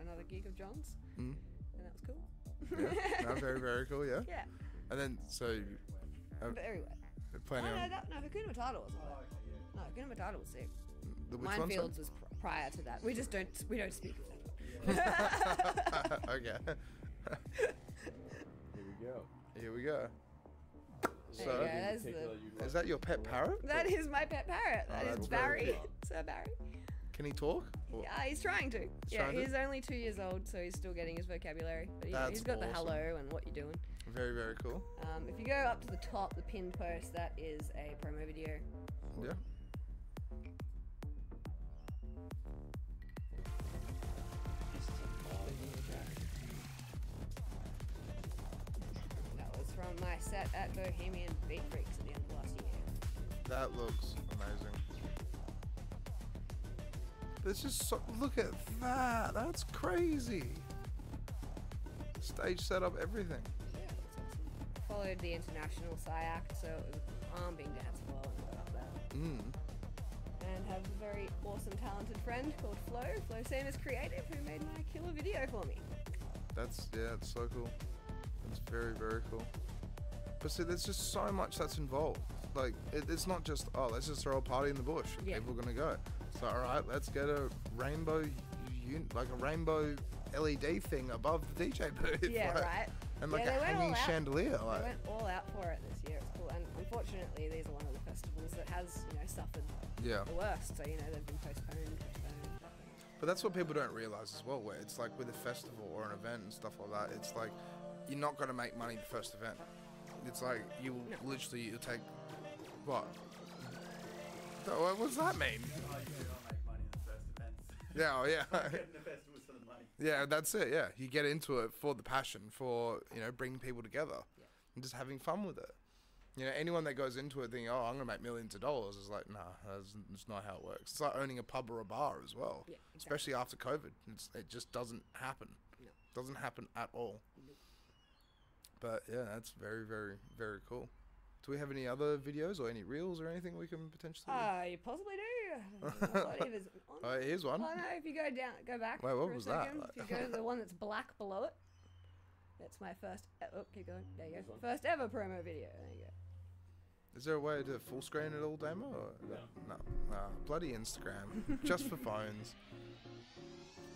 another gig of John's. and that was cool. Yeah. No, very, very cool. Yeah. Yeah, And then so very wet. planning on No, Hakuna Matata wasn't wet. No, Hakuna Matata was sick. which one? Minefields was prior to that. We don't speak of that. Okay. Here we go. Here we go. There So, you go, that's the- is that your pet parrot? That is my pet parrot. That that's is very Barry. cool. Sir Barry. Can he talk? Or- Yeah, he's trying to. trying to? He's only 2 years old, so he's still getting his vocabulary. But That's he's got the awesome. hello and what you doing. Very, very cool. If you go up to the top, the pinned post, that is a promo video. Yeah. That was from my set at Bohemian Beat Freaks at the end of last year. That looks amazing. There's just so, look at that. That's crazy. Stage setup, everything. Yeah, that's awesome. Followed the international Psyact, so it was a calming dance floor and got up there. And have a very awesome, talented friend called Flo. Flo Sanders Creative, who made my killer video for me. That's it's so cool. It's very, very cool. But see, there's just so much that's involved. Like, it's not just, oh, let's just throw a party in the bush. And Yeah. people are gonna go. So, all right, let's get a rainbow, like a rainbow LED thing above the DJ booth. Yeah, like, right. And like Yeah, a they went hanging all out. chandelier. They Like, went all out for it this year. It's cool, and unfortunately, these are one of the festivals that has, suffered yeah. the worst. So they've been postponed. But that's what people don't realize as well. Where it's like with a festival or an event and stuff like that, it's like you're not gonna make money the first event. It's like you will literally you'll take what? What does that mean? Oh, you don't make money in the first events. Yeah, oh, yeah. Getting the festivals for the money. Yeah, that's it. Yeah, you get into it for the passion, for bringing people together, and just having fun with it. Anyone that goes into it thinking, "Oh, I'm gonna make millions of dollars," is like, nah, that's not how it works. It's like owning a pub or a bar as well, Yeah, exactly. especially after COVID. It just doesn't happen. No. Doesn't happen at all. But yeah, that's very, very, very cool. Do we have any other videos or any reels or anything we can potentially? You possibly do. I believe it's on. Here's one. Oh no! If you go back. Wait, what for a was that? second, If you go to the one that's black below it, that's my first. Oh, keep going. There you This go. one? First ever promo video. There you go. Is there a way to full screen it all, demo? Or? No. Bloody Instagram, just for phones.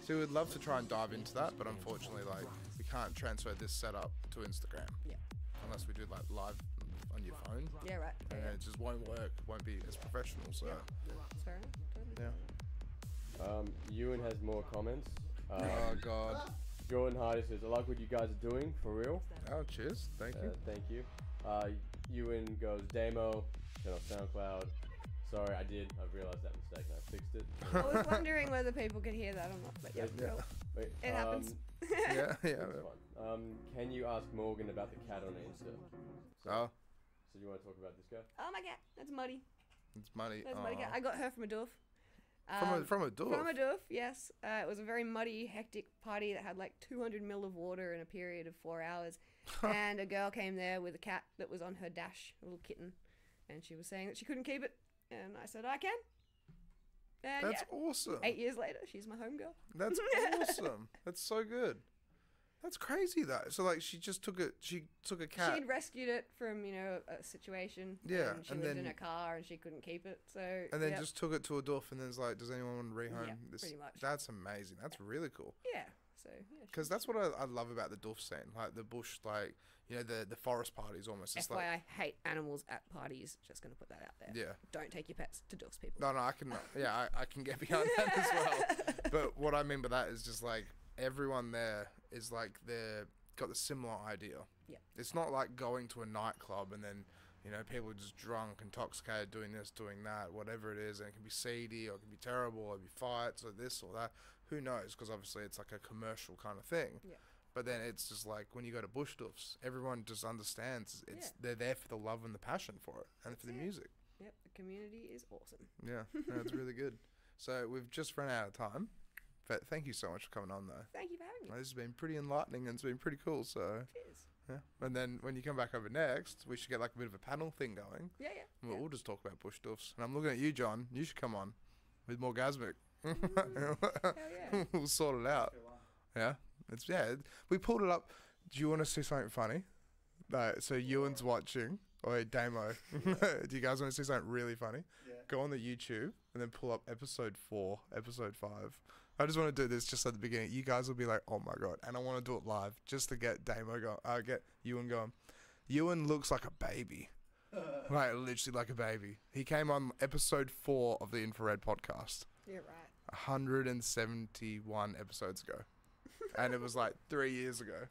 So we'd love to try and dive into that, but unfortunately, like, we can't transfer this setup to Instagram. Yeah. Unless we do like live on your phone. Yeah, right. And it just won't work. Won't be as professional. So That's fair enough. Totally. yeah. Ewan has more comments. Oh God. Jordan Hardy says, I like what you guys are doing, for real. Oh, cheers. Thank you. Thank you. Ewan goes, Damo, then on SoundCloud. Sorry, I did. I've realised that mistake and I fixed it. I was wondering whether people could hear that or not, but yeah, Yeah. cool. Wait, It happens. Yeah. That's fine. Can you ask Morgan about the cat on Insta? Oh, So you want to talk about this guy? Oh my cat, that's Muddy. it's money. That's Muddy cat. I got her from a doof. From a door. From a doof, yes. It was a very muddy, hectic party that had like 200 ml of water in a period of 4 hours. And a girl came there with a cat that was on her dash, a little kitten. And she was saying that she couldn't keep it. And I said, I can. And That's awesome. 8 years later, she's my home girl. That's awesome. That's so good. That's crazy though. So like she just took it. She took a cat. She'd rescued it from, a situation. Yeah, And she and lived then- in a car and she couldn't keep it. So. And then yep. just took it to a doof and then it's like, does anyone want to rehome Yeah, this? pretty much. That's amazing. That's really cool. Yeah. So. Yeah, Because that's what I love about the doof scene. Like the bush, like, the forest parties almost. It's FYI, like, I hate animals at parties. Just going to put that out there. yeah. Don't take your pets to dogs, people. No, I can, I can get behind that as well. But what I mean by that is just like everyone there is like they're got the similar idea. Yeah. It's not like going to a nightclub and then, people are just drunk, intoxicated, doing this, doing that, whatever it is. And it can be seedy or it can be terrible or it can be fights or this or that. Who knows? Because obviously it's like a commercial kind of thing. Yeah. But then it's just like when you go to bush doofs, everyone just understands they're there for the love and the passion for it and for the music. Yep, the community is awesome. Yeah, no, it's really good. So we've just run out of time. But thank you so much for coming on though. Thank you for having me. This has been pretty enlightening and it's been pretty cool. So Cheers. yeah, and then when you come back over next, we should get like a bit of a panel thing going. Yeah. And we'll just talk about bush doofs. And I'm looking at you, John. You should come on with Morgazmik. Hell yeah. We'll sort it out. Yeah, It's we pulled it up. Do you want to see something funny? No, so Ewan's watching. Or Damo. Do you guys want to see something really funny? Yeah. Go on the YouTube and then pull up episode 4, episode 5. I just want to do this just at the beginning. You guys will be like, oh my god. And I want to do it live just to get Damo going. Get Ewan going. Ewan looks like a baby. Like, literally like a baby. He came on episode 4 of the Infrared podcast. You're right. 171 episodes ago. And it was like 3 years ago.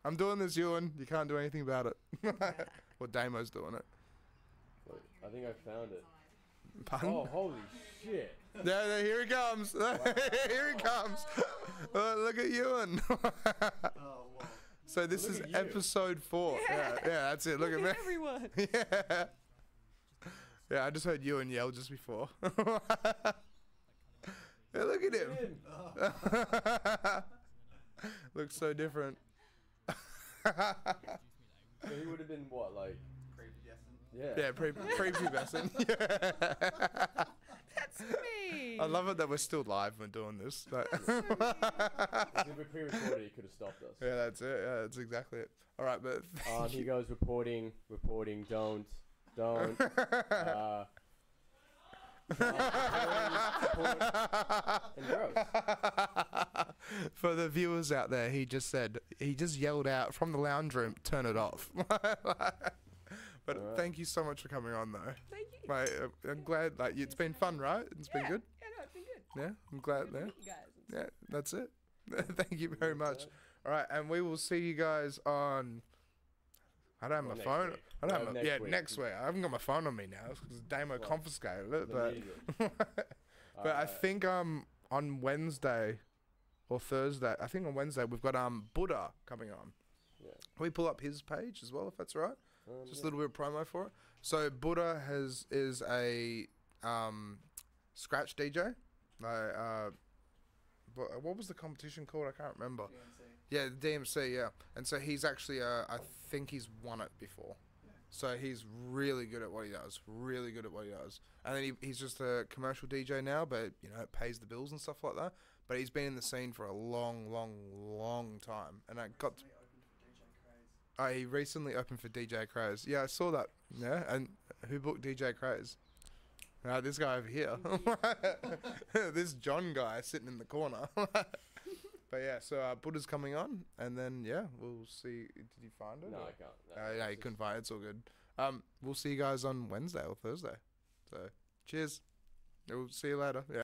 I'm doing this, Ewan. You can't do anything about it. Well, Damo's doing it. Wait, I think I found it. Pardon? Oh, holy shit. There, here he comes. Here he comes. Look at Ewan. Oh, wow. So this Look is at you. episode 4. Yeah, that's it. Look at me. Everyone. Yeah. Yeah, I just heard Ewan yell just before. Yeah, look at him. Looks so different. So he would have been what, like? Prepubescent. Yeah. Yeah, prepubescent. Yeah. That's me. I love it that we're still live when doing this. Like, If we pre-recorded, he could have stopped us. yeah, that's it. Yeah, that's exactly it. All right, but He goes reporting, don't. And gross. For the viewers out there, he just yelled out from the lounge room, turn it off. But Alright. thank you so much for coming on, though. Thank you. Like, I'm glad. Like, it's been fun, right? It's been good. Yeah, no, it's been good. Yeah, I'm glad. Good to Yeah, meet you guys. yeah, that's it. Thank you very much. All right, and we will see you guys on. I don't have my Next phone. week. I don't have my, Next week. next week. I haven't got my phone on me now because Damo Well, confiscated it. Then But use it. but I think on Wednesday or Thursday, I think on Wednesday we've got Buddha coming on. Yeah. Can we pull up his page as well if that's all right? Just a Yeah. little bit of promo for it. So Buddha is a scratch DJ. What was the competition called? I can't remember. DNC. Yeah, the DMC. Yeah, and so he's actually I think he's won it before. Yeah. So he's really good at what he does. Really good at what he does. And then he's just a commercial DJ now, but you know, it pays the bills and stuff like that. But he's been in the scene for a long, long, long time. And I got. He recently opened for DJ Craze. Yeah, I saw that. Yeah, and who booked DJ Craze? This guy over here. This John guy sitting in the corner. But yeah, so Buddha's coming on, and then yeah, we'll see. Did you find it? No, or? I can't. Yeah, you couldn't find it. It's all good. We'll see you guys on Wednesday or Thursday. So cheers. We'll see you later. Yeah.